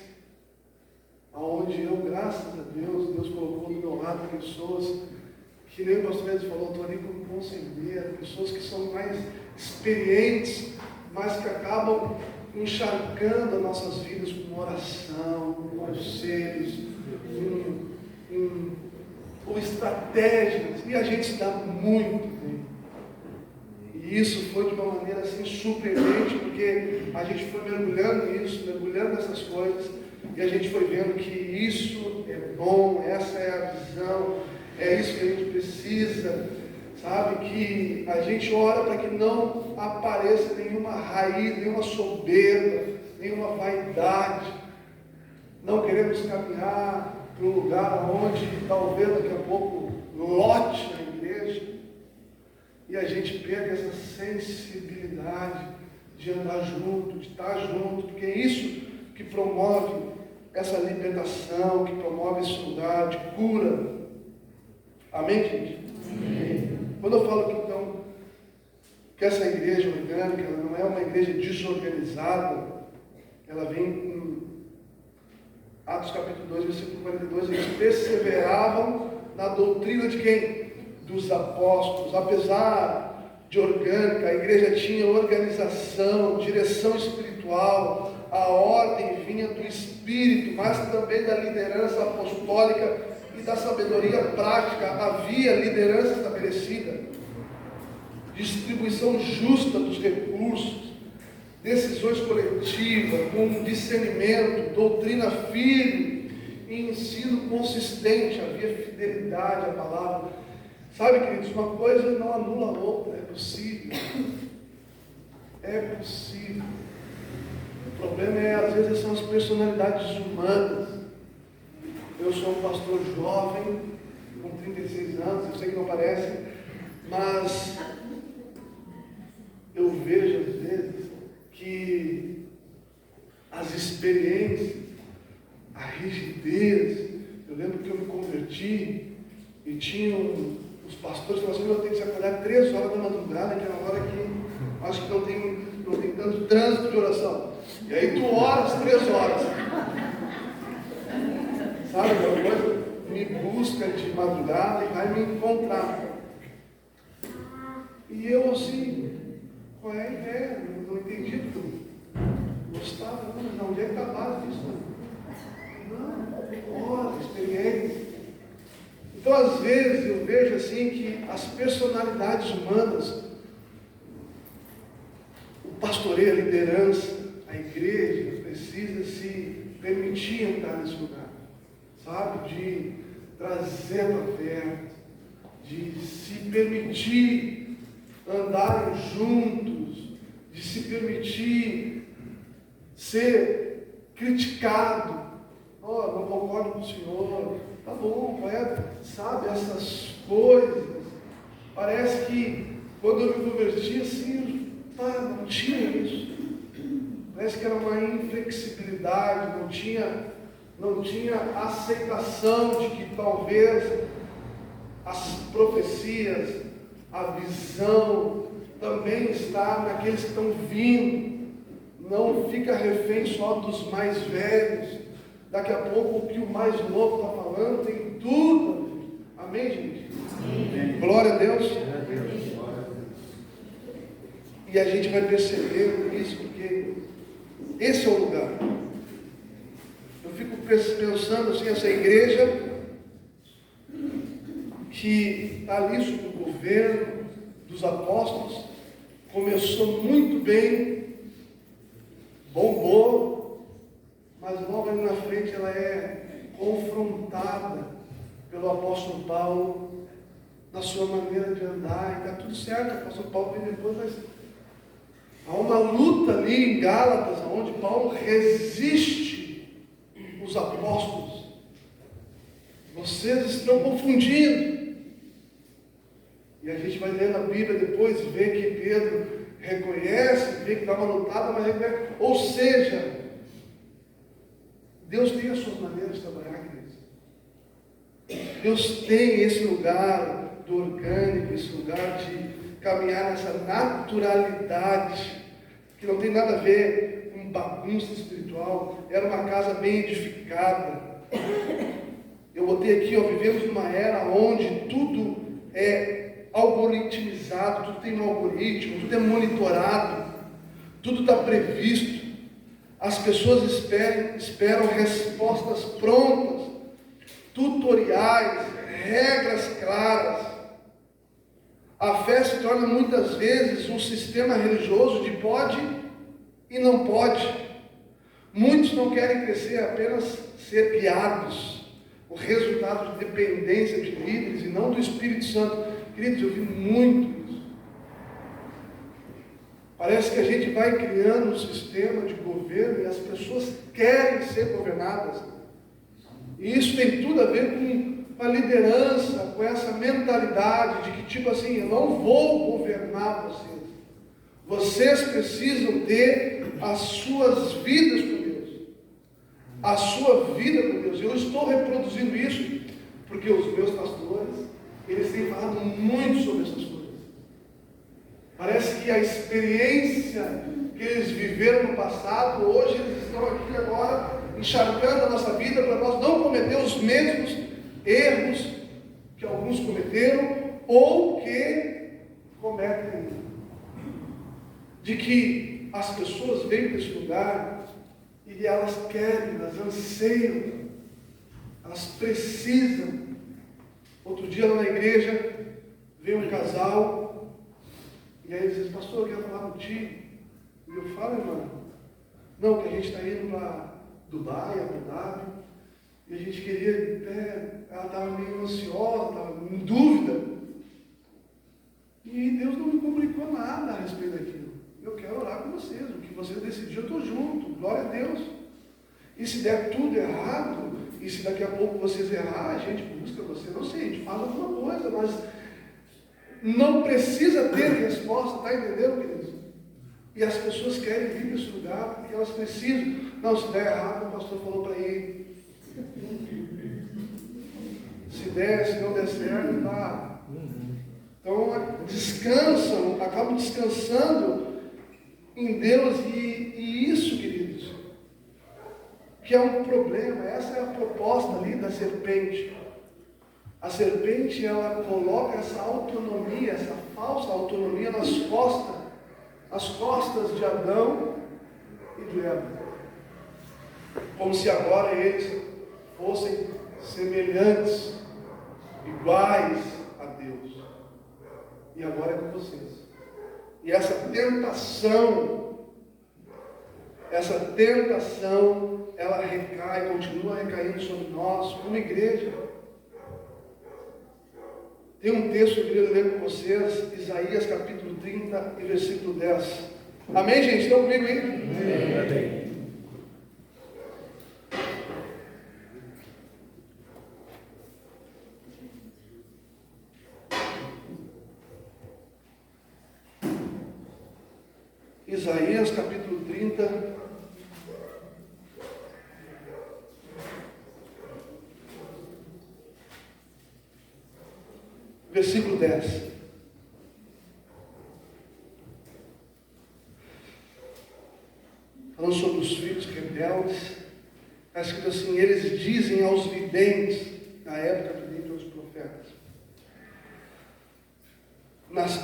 aonde eu, graças a Deus colocou do meu lado pessoas que nem o pastor Edson falou, estou ali como conselheiro, pessoas que são mais experientes, mas que acabam encharcando as nossas vidas com oração, com conselhos, com estratégias, e a gente se dá muito bem. E isso foi de uma maneira assim surpreendente, porque a gente foi mergulhando nisso, mergulhando nessas coisas, e a gente foi vendo que isso é bom, essa é a visão, é isso que a gente precisa, sabe? Que a gente ora para que não apareça nenhuma raiz, nenhuma soberba, nenhuma vaidade. Não queremos caminhar para um lugar onde talvez daqui a pouco lote a igreja, e a gente pega essa sensibilidade de andar junto, de estar junto, porque é isso que promove essa libertação, que promove esse lugar de cura. Amém, gente? Amém. Quando eu falo que então que essa igreja orgânica, ela não é uma igreja desorganizada, ela vem em Atos capítulo 2, versículo 42, eles perseveravam na doutrina de quem? Dos apóstolos. Apesar de orgânica, a igreja tinha organização, direção espiritual, a ordem vinha do Espírito, mas também da liderança apostólica e da sabedoria prática. Havia liderança estabelecida, distribuição justa dos recursos, decisões coletivas, com discernimento, doutrina firme e ensino consistente. Havia fidelidade à palavra. Sabe, queridos, uma coisa não anula a outra, é possível. É possível. O problema é, às vezes, são as personalidades humanas. Eu sou um pastor jovem, com 36 anos, eu sei que não parece, mas eu vejo, às vezes, que as experiências, a rigidez, eu lembro que eu me converti e tinha os pastores falaram assim, eu tenho que se acordar 3 horas da madrugada, que é uma hora que acho que não tem tanto trânsito de oração. E aí tu oras 3 horas. Sabe, uma coisa me busca de madrugada e vai me encontrar. E eu assim, qual é a ideia? Não entendi tudo. Gostava, não, mas onde é que está a base disso? Não, experiência. Então, às vezes, eu vejo assim que as personalidades humanas, o pastoreio, a liderança, a igreja, precisa se permitir entrar nesse lugar, sabe? De trazer para perto, de se permitir andarem juntos, de se permitir ser criticado, não concordo com o senhor. Tá bom, poeta, sabe, essas coisas. Parece que quando eu me converti assim, não tinha isso. Parece que era uma inflexibilidade, não tinha aceitação de que talvez as profecias, a visão também está naqueles que estão vindo. Não fica refém só dos mais velhos. Daqui a pouco o que o mais novo está falando tem tudo. Amém, gente? Amém. Glória a Deus. E a gente vai perceber isso, porque esse é o lugar. Eu fico pensando assim, essa igreja que está ali sob o governo dos apóstolos, começou muito bem, bombou, mas logo ali na frente ela é confrontada pelo apóstolo Paulo na sua maneira de andar, e está tudo certo, o apóstolo Paulo vem depois, mas há uma luta ali em Gálatas, onde Paulo resiste os apóstolos. Vocês estão confundindo. E a gente vai lendo a Bíblia depois e vê que Pedro reconhece, vê que dá uma lutada, mas reconhece. Ou seja, Deus tem as suas maneiras de trabalhar, queridos. Deus tem esse lugar do orgânico, esse lugar de caminhar nessa naturalidade, que não tem nada a ver com bagunça espiritual. Era uma casa bem edificada. Eu botei aqui, vivemos numa era onde tudo é algoritmizado, tudo tem um algoritmo, tudo é monitorado, tudo está previsto. As pessoas esperam respostas prontas, tutoriais, regras claras. A fé se torna muitas vezes um sistema religioso de pode e não pode. Muitos não querem crescer, apenas ser guiados. O resultado de dependência de líderes e não do Espírito Santo. Queridos, eu vi muito isso. Parece que a gente vai criando um sistema de governo e as pessoas querem ser governadas. E isso tem tudo a ver com a liderança, com essa mentalidade de que, tipo assim, eu não vou governar vocês. Vocês precisam ter as suas vidas com Deus. A sua vida com Deus. Eu estou reproduzindo isso porque os meus pastores, eles têm falado muito sobre essas coisas. Parece que a experiência que eles viveram no passado, hoje eles estão aqui agora encharcando a nossa vida para nós não cometer os mesmos erros que alguns cometeram ou que cometem. De que as pessoas vêm para esse lugar e elas querem, elas anseiam, elas precisam. Outro dia lá na igreja veio um casal e aí eles dizem: pastor, eu quero falar contigo. E eu falo: irmão, não, que a gente está indo para Dubai, Abu Dhabi, e a gente queria, ela estava meio ansiosa, estava em dúvida, e Deus não me comunicou nada a respeito daquilo. Eu quero orar com vocês, o que vocês decidirem eu estou junto, glória a Deus. E se der tudo errado, e se daqui a pouco vocês errar, a gente busca você, não sei, a gente faz alguma coisa, mas não precisa ter resposta, está entendendo, queridos? E as pessoas querem vir para esse lugar porque elas precisam. Não, se der errado, o pastor falou para ir. Se não der certo, tá. Então descansam, acabam descansando em Deus, e isso, queridos, que é um problema. Essa é a proposta ali da serpente. A serpente, ela coloca essa autonomia, essa falsa autonomia nas costas de Adão e de Eva, como se agora eles fossem semelhantes, iguais a Deus. E agora é com vocês. E essa tentação, ela recai, continua recaindo sobre nós, como igreja. Tem um texto que eu queria ler com vocês, Isaías capítulo 30 e versículo 10. Amém, gente? Estão comigo aí? Amém. Isaías capítulo 30, versículo 10. Falando sobre os filhos rebeldes, está escrito assim: eles dizem aos videntes, na época do livro dos profetas,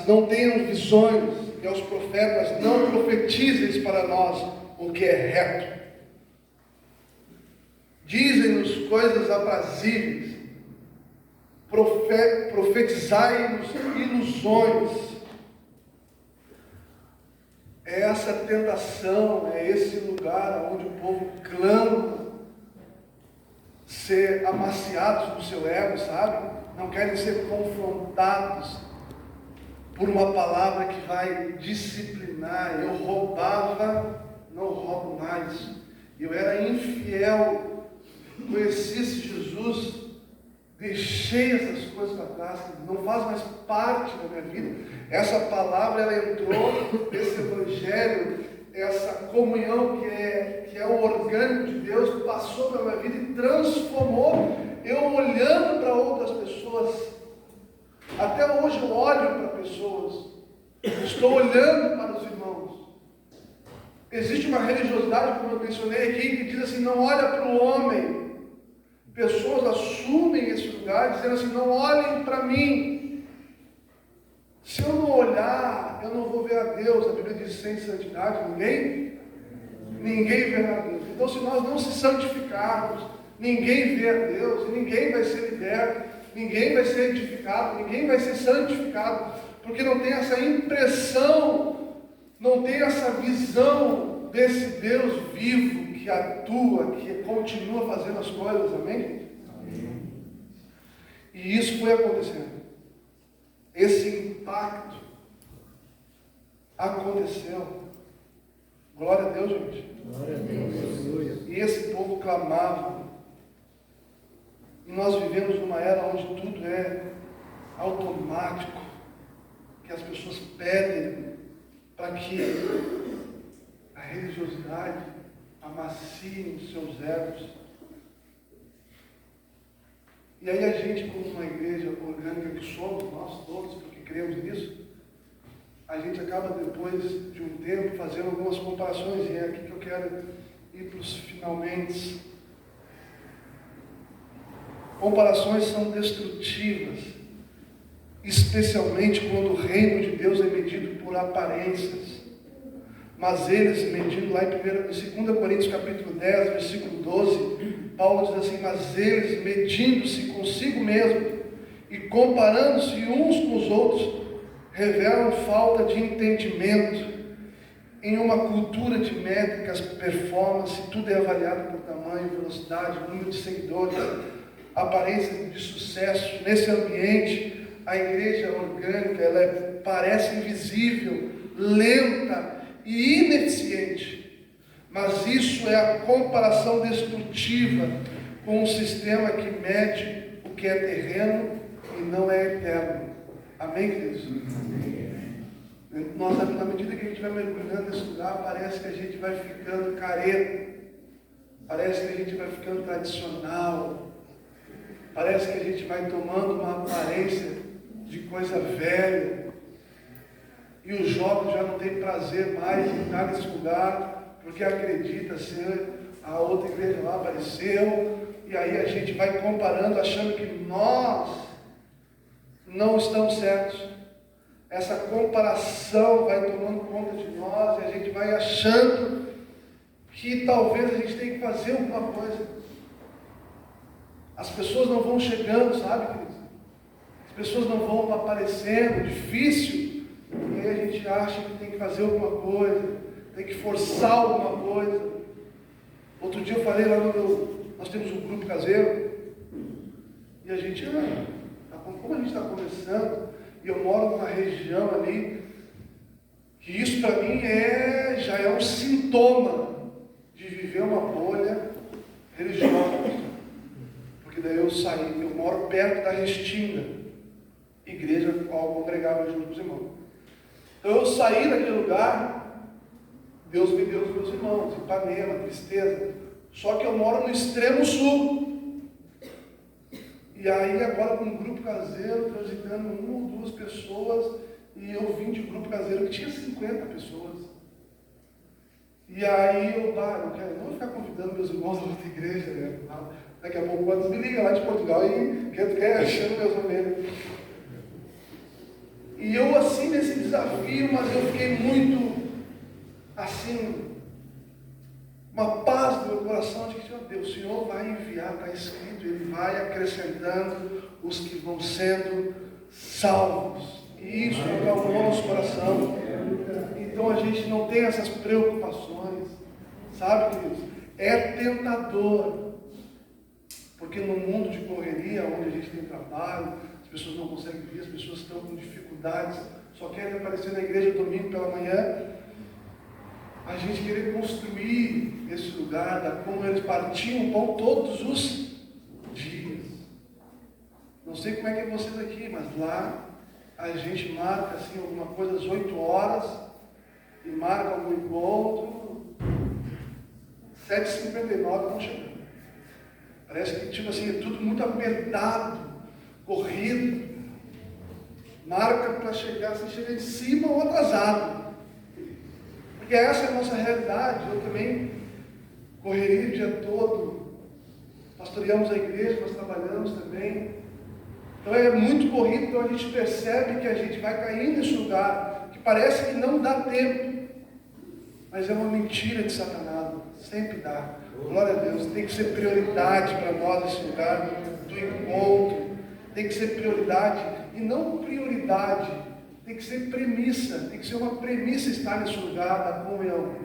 não tenham visões, e aos profetas não profetizeis para nós o que é reto. Dizem-nos coisas aprazíveis, profetizai-nos ilusões. É essa tentação, é esse lugar onde o povo clama ser amaciados no seu ego, sabe? Não querem ser confrontados por uma palavra que vai disciplinar. Eu roubava, não roubo mais. Eu era infiel, conheci esse Jesus, deixei essas coisas para trás, não faz mais parte da minha vida. Essa palavra, ela entrou, esse evangelho, essa comunhão que é o orgânico de Deus, passou na minha vida e transformou. Eu olhando para outras pessoas, até hoje eu olho para pessoas, estou olhando para os irmãos. Existe uma religiosidade, como eu mencionei aqui, que diz assim: não olha para o homem. Pessoas assumem esse lugar, dizendo assim: não olhem para mim. Se eu não olhar, eu não vou ver a Deus. A Bíblia diz: sem santidade ninguém verá a Deus. Então, se nós não se santificarmos, ninguém vê a Deus, e ninguém vai ser liberto, ninguém vai ser edificado, ninguém vai ser santificado, porque não tem essa impressão, não tem essa visão desse Deus vivo que atua, que continua fazendo as coisas. Amém? Amém. E isso foi acontecendo. Esse impacto aconteceu. Glória a Deus, gente. Glória a Deus. E esse povo clamava. E nós vivemos numa era onde tudo é automático, que as pessoas pedem para que a religiosidade amacie os seus egos. E aí a gente, como uma igreja orgânica que somos, nós todos, porque cremos nisso, a gente acaba depois de um tempo fazendo algumas comparações, e é aqui que eu quero ir para os finalmente. Comparações são destrutivas, especialmente quando o reino de Deus é medido por aparências. Mas eles, medindo lá em 2 Coríntios capítulo 10, versículo 12, Paulo diz assim: mas eles, medindo-se consigo mesmo e comparando-se uns com os outros, revelam falta de entendimento. Em uma cultura de métricas, performance, tudo é avaliado por tamanho, velocidade, número de seguidores, aparência de sucesso. Nesse ambiente, a igreja orgânica, ela parece invisível, lenta e ineficiente. Mas isso é a comparação destrutiva com um sistema que mede o que é terreno e não é eterno. Amém, queridos? Amém. Nós, na medida que a gente vai mergulhando nesse lugar, parece que a gente vai ficando careta, parece que a gente vai ficando tradicional, parece que a gente vai tomando uma aparência de coisa velha, e os jovens já não têm prazer mais em estar nesse lugar, porque acredita ser a outra igreja lá apareceu, e aí a gente vai comparando, achando que nós não estamos certos. Essa comparação vai tomando conta de nós, e a gente vai achando que talvez a gente tenha que fazer alguma coisa. As pessoas não vão chegando, sabe, queridos? As pessoas não vão aparecendo, difícil, e aí a gente acha que tem que fazer alguma coisa, tem que forçar alguma coisa. Outro dia eu falei lá nós temos um grupo caseiro, e a gente, como a gente está começando, e eu moro numa região ali, que isso para mim já é um sintoma de viver uma bolha religiosa. Porque daí eu saí, eu moro perto da Restinga, igreja a qual eu congregava junto com os irmãos. Então eu saí daquele lugar Deus me deu os meus irmãos, Ipanema, Tristeza. Só que eu moro no extremo sul. E aí agora com um grupo caseiro, transitando 1 ou 2 pessoas, e eu vim de grupo caseiro que tinha 50 pessoas. E aí eu não vou ficar convidando meus irmãos da outra igreja, né? Daqui a pouco quando me ligam lá de Portugal e quer achando meus amigos. E eu assim nesse desafio, mas eu fiquei muito assim, uma paz no meu coração de que, meu Deus, o Senhor vai enviar, está escrito, Ele vai acrescentando os que vão sendo salvos. E isso acalmou nosso coração. Então a gente não tem essas preocupações, sabe, queridos? É tentador, porque no mundo de correria, onde a gente tem trabalho, as pessoas não conseguem vir, as pessoas estão com dificuldades, só querem aparecer na igreja domingo pela manhã. A gente querer construir esse lugar da como eles partiam o pão todos os dias. Não sei como é que é vocês aqui, mas lá a gente marca assim alguma coisa às 8 horas e marca algum encontro, 7h59 estão chegando. Parece que tipo assim, é tudo muito apertado, corrido. Marca para chegar, se chega em cima ou atrasado. Porque essa é a nossa realidade. Eu também correria o dia todo, pastoreamos a igreja, nós trabalhamos também. Então é muito corrido, então a gente percebe que a gente vai caindo nesse lugar, que parece que não dá tempo, mas é uma mentira de Satanás, sempre dá. Glória a Deus, tem que ser prioridade para nós esse lugar do encontro, tem que ser prioridade, e não prioridade, tem que ser premissa, tem que ser uma premissa estar nesse lugar da comunhão.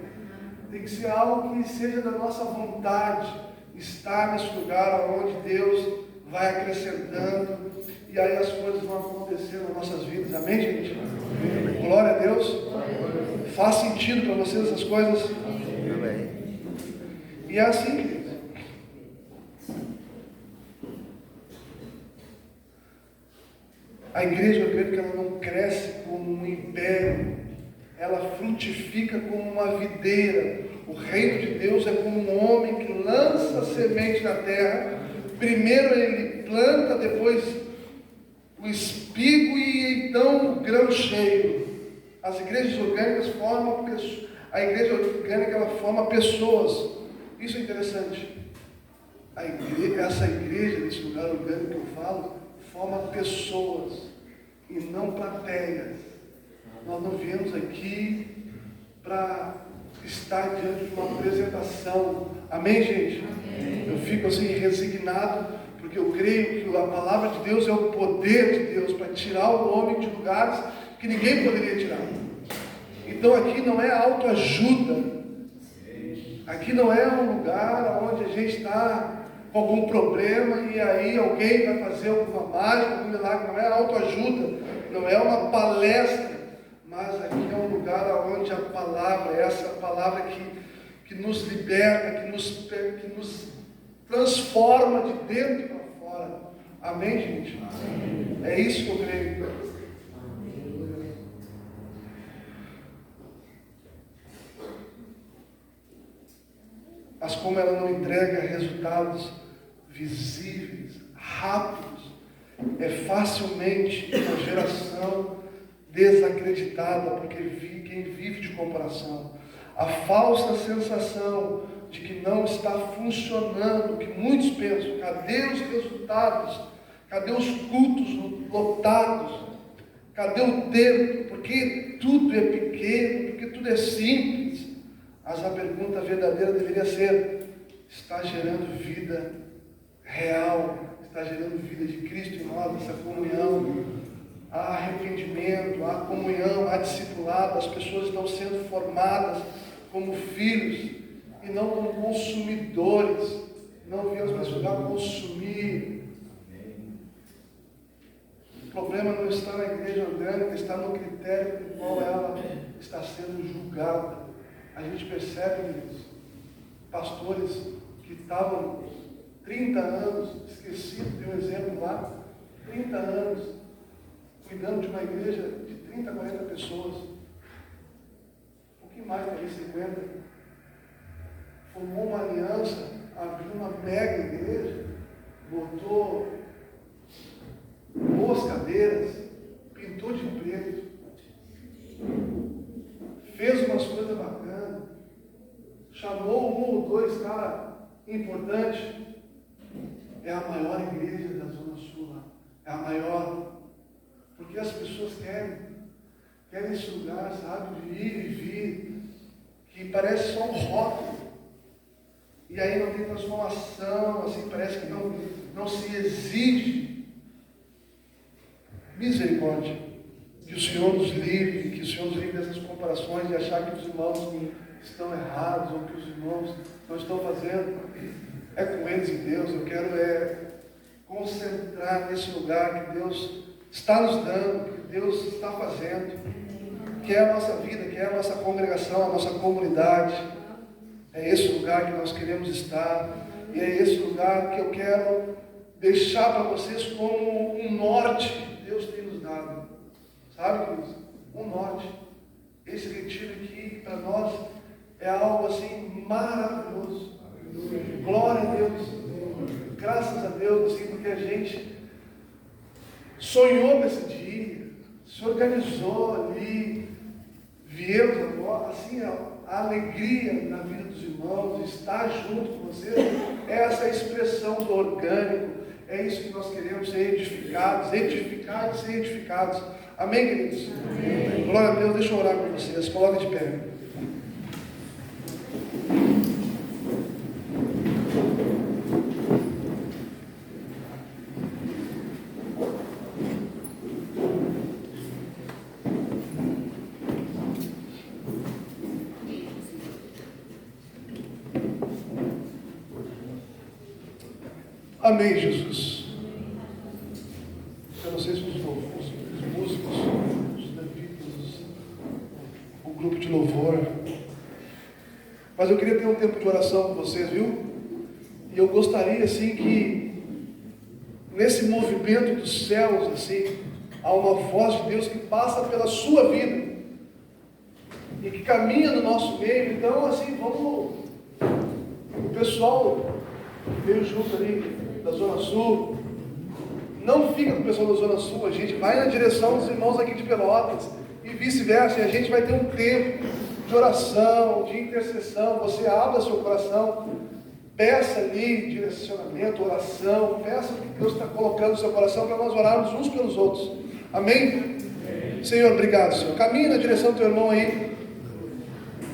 Tem que ser algo que seja da nossa vontade, estar nesse lugar onde Deus vai acrescentando, e aí as coisas vão acontecendo nas nossas vidas. Amém, gente? Amém. Glória a Deus. Faz sentido para vocês essas coisas? Amém. E é assim, queridos. A igreja orgânica ela não cresce como um império, ela frutifica como uma videira. O reino de Deus é como um homem que lança a semente na terra. Primeiro ele planta, depois o espigo e então o grão cheio. As igrejas orgânicas formam pessoas. A igreja orgânica ela forma pessoas. Isso é interessante. Essa igreja, esse lugar orgânico que eu falo, forma pessoas e não plateias. Nós não viemos aqui para estar diante de uma apresentação. Amém, gente? Amém. Eu fico assim resignado, porque eu creio que a palavra de Deus é o poder de Deus para tirar o homem de lugares que ninguém poderia tirar. Então aqui não é autoajuda. Aqui não é um lugar onde a gente está com algum problema e aí alguém vai fazer alguma mágica, algum milagre. Não é autoajuda, não é uma palestra, mas aqui é um lugar onde a palavra, essa palavra que nos liberta, que nos transforma de dentro para fora. Amém, gente? Amém. É isso que eu creio. Mas como ela não entrega resultados visíveis, rápidos, é facilmente uma geração desacreditada, porque quem vive de comparação. A falsa sensação de que não está funcionando, que muitos pensam, cadê os resultados? Cadê os cultos lotados? Cadê o tempo? Porque tudo é pequeno, porque tudo é simples. Mas a pergunta verdadeira deveria ser: está gerando vida real? Está gerando vida de Cristo em nós, essa comunhão? Há arrependimento, há comunhão, há discipulado, as pessoas estão sendo formadas como filhos e não como consumidores. Não viemos para esse lugar consumir. O problema não está na igreja orgânica, está no critério pelo qual ela está sendo julgada. A gente percebe, queridos, pastores que estavam 30 anos, esquecido de um exemplo lá, 30 anos, cuidando de uma igreja de 30, 40 pessoas. Um pouquinho mais, talvez 50, formou uma aliança, abriu uma mega igreja, botou boas cadeiras, pintou de preto, fez umas coisas bacanas, chamou um ou dois caras importantes. É a maior igreja da Zona Sul, é a maior, porque as pessoas querem esse lugar, sabe, de ir e vir, que parece só um rótulo, e aí não tem transformação, assim, parece que não se exige. Misericórdia, que o Senhor nos livre, que o Senhor nos livre dessas comparações de achar que os irmãos estão errados, ou que os irmãos não estão fazendo, é com eles em Deus. Eu quero concentrar nesse lugar que Deus está nos dando, que Deus está fazendo, que é a nossa vida, que é a nossa congregação, a nossa comunidade. É esse lugar que nós queremos estar, e é esse lugar que eu quero deixar para vocês como um norte que Deus tem nos dado. Sabe, queridos? Um norte. Esse retiro aqui, para nós, é algo assim maravilhoso. Glória a Deus. Graças a Deus, assim, porque a gente sonhou nesse dia, se organizou ali, viemos agora, assim, a alegria na vida dos irmãos, estar junto com vocês, é essa expressão do orgânico, é isso que nós queremos, ser edificados, edificar e ser edificados. Amém, queridos? Amém. Glória a Deus, deixa eu orar com vocês, coloque de pé. Amém, Jesus. Eu não sei se os músicos, os levitas, o grupo de louvor, mas eu queria ter um tempo de oração com vocês, viu? E eu gostaria, assim, que nesse movimento dos céus, assim, há uma voz de Deus que passa pela sua vida e que caminha no nosso meio. Então, assim, vamos. O pessoal veio junto ali da Zona Sul, não fica com o pessoal da Zona Sul, a gente vai na direção dos irmãos aqui de Pelotas e vice-versa, e a gente vai ter um tempo de oração, de intercessão. Você abra seu coração, peça ali direcionamento, oração, peça o que Deus está colocando no seu coração para nós orarmos uns pelos outros. Amém? Senhor, obrigado, Senhor. Caminhe na direção do teu irmão aí,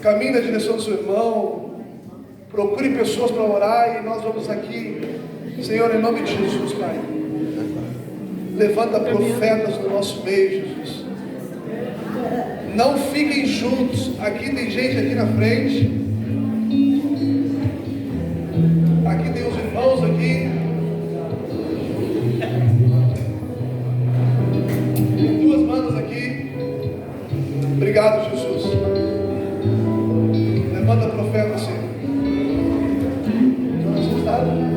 caminhe na direção do seu irmão, procure pessoas para orar, e nós vamos aqui, Senhor, em nome de Jesus, Pai. Levanta profetas no nosso meio, Jesus. Não fiquem juntos. Aqui tem gente aqui na frente. Aqui tem os irmãos aqui. Tem duas manas aqui. Obrigado, Jesus. Levanta profeta, Senhor. Estão assustados?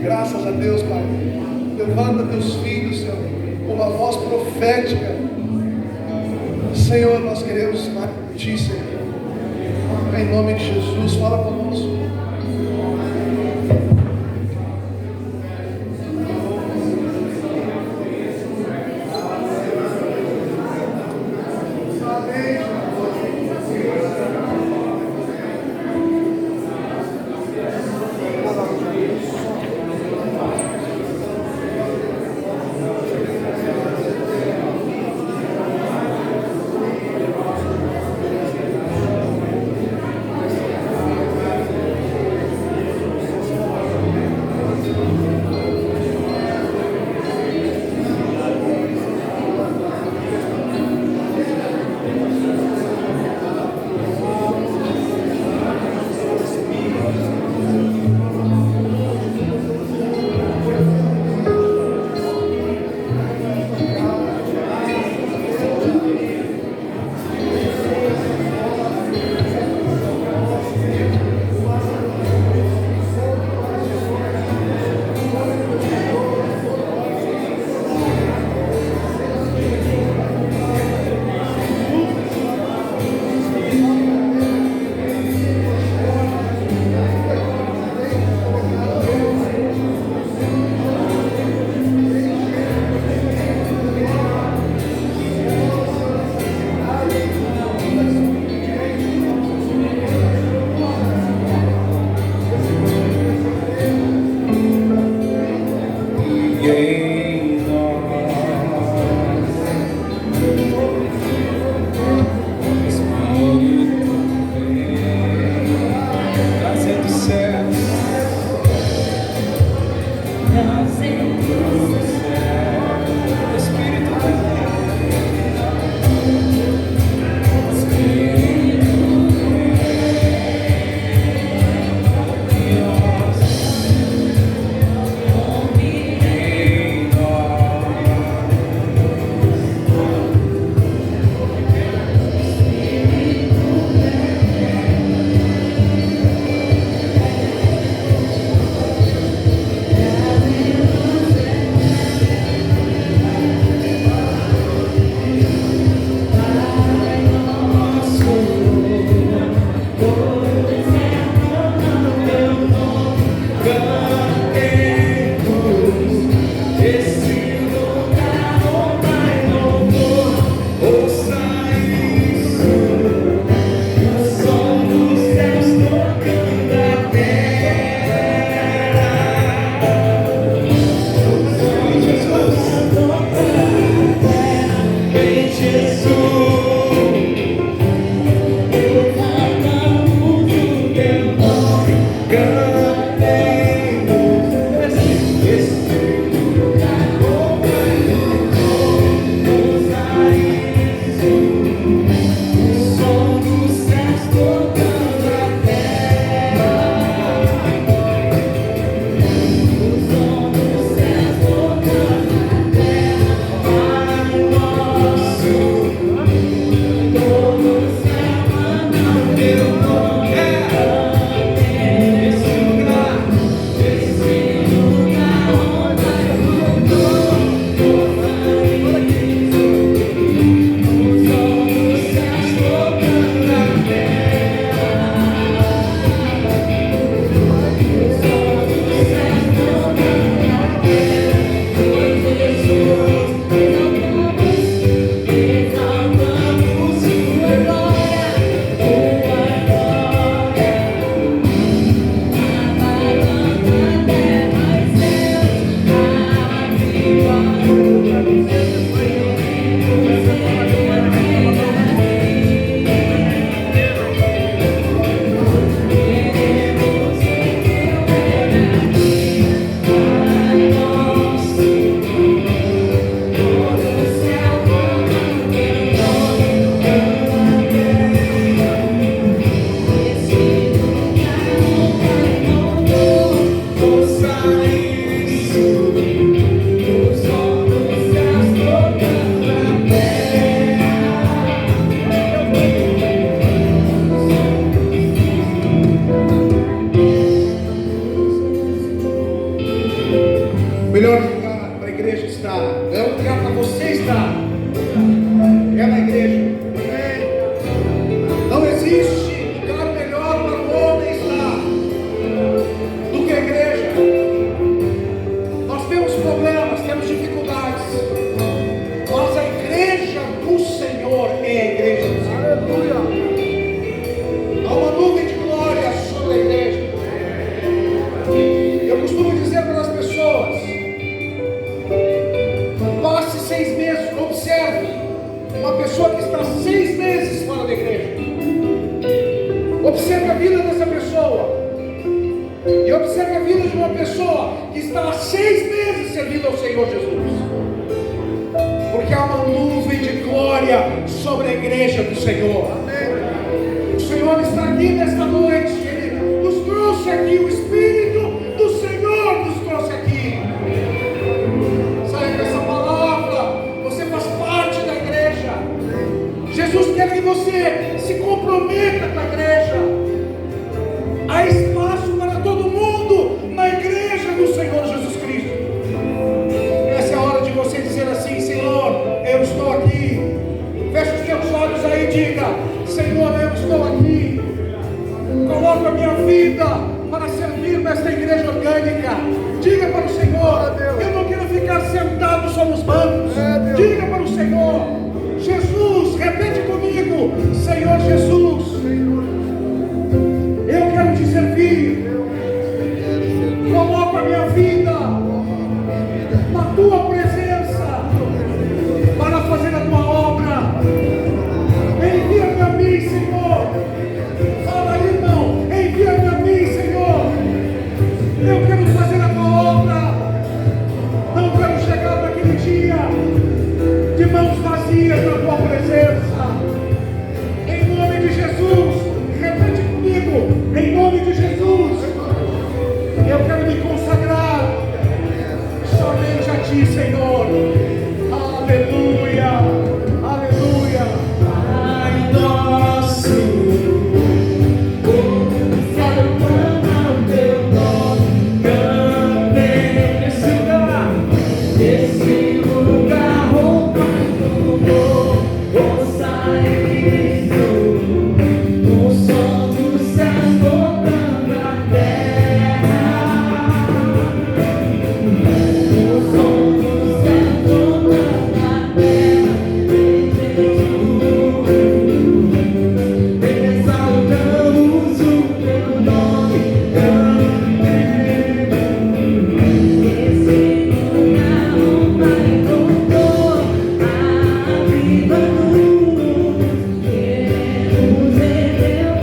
Graças a Deus, Pai. Levanta teus filhos, Senhor, com uma voz profética. Senhor, nós queremos mais por Ti, Senhor. Em nome de Jesus, fala conosco. não é um lugar para você estar, é na igreja. Não existe lugar melhor para o homem estar do que a igreja. Nós temos problemas, temos dificuldades, mas a igreja do Senhor é a igreja do Senhor. Há uma nuvem de glória sobre a igreja. Eu costumo dizer para as pessoas: passe 6 meses, observe uma pessoa que está 6 meses fora da igreja. Observe a vida dessa pessoa e observe a vida de uma pessoa que está há 6 meses servindo ao Senhor Jesus, porque há uma nuvem de glória sobre a igreja do Senhor. O Senhor está aqui nesta noite, Ele nos trouxe aqui, o Espírito do Senhor nos trouxe aqui. Saia com essa palavra, você faz parte da igreja. Jesus quer que você se comprometa com a igreja. Há espaço para todo mundo na igreja do Senhor Jesus Cristo. Essa é a hora de você dizer assim: Senhor, eu estou aqui. Feche os teus olhos aí e diga: Senhor, eu estou aqui. Coloco a minha vida para servir nesta igreja orgânica. Diga para o Senhor: eu não quero ficar sentado só nos bancos. Diga para o Senhor: Jesus, repete comigo: Senhor Jesus, eu quero te servir. Coloco a minha vida na tua presença para fazer a tua obra. Envia-me a mim, Senhor. Fala aí, irmão. Envia-me a mim, Senhor. Eu quero fazer a tua obra. Não quero chegar naquele dia de mãos vazias na tua presença. Em nome de Jesus, repete comigo. Em nome de Jesus, eu quero me consagrar somente a ti, Senhor. Aleluia, aleluia. Pai nosso, proclama o teu nome, cantei nesse lugar, oh Pai do amor, ouça Cristo, o som dos céus tocando a terra, o som dos céus tocando a terra, exaltamos o teu nome, esse lugar, oh Pai doutor, aviva-nos, queremos ver teu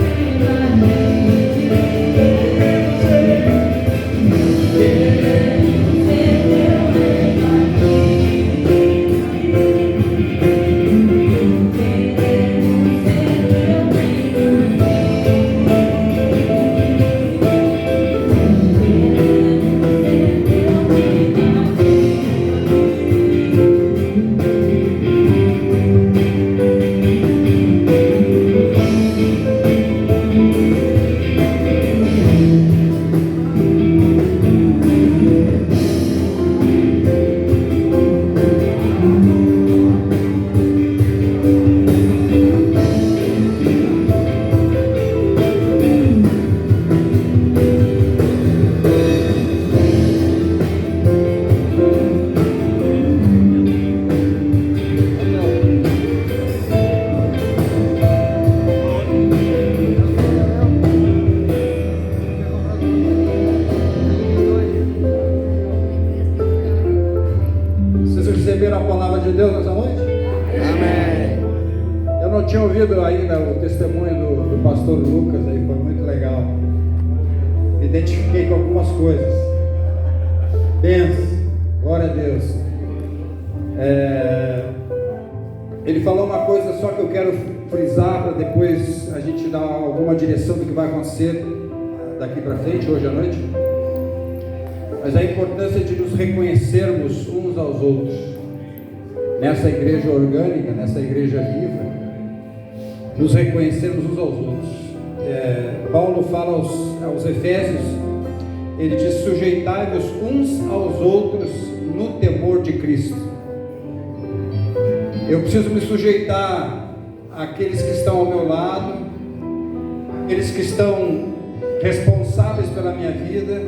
Vocês receberam a palavra de Deus nessa noite? Amém. Eu não tinha ouvido ainda o testemunho do pastor Lucas, aí foi muito legal. Me identifiquei com algumas coisas. Benção, glória a Deus. Ele falou uma coisa só que eu quero frisar para depois a gente dar alguma direção do que vai acontecer daqui para frente, hoje à noite. Mas a importância de nos reconhecermos uns aos outros nessa igreja orgânica, nessa igreja viva, nos reconhecermos uns aos outros. Paulo fala aos Efésios, ele diz: sujeitai-vos uns aos outros no temor de Cristo. Eu preciso me sujeitar àqueles que estão ao meu lado, aqueles que estão responsáveis pela minha vida.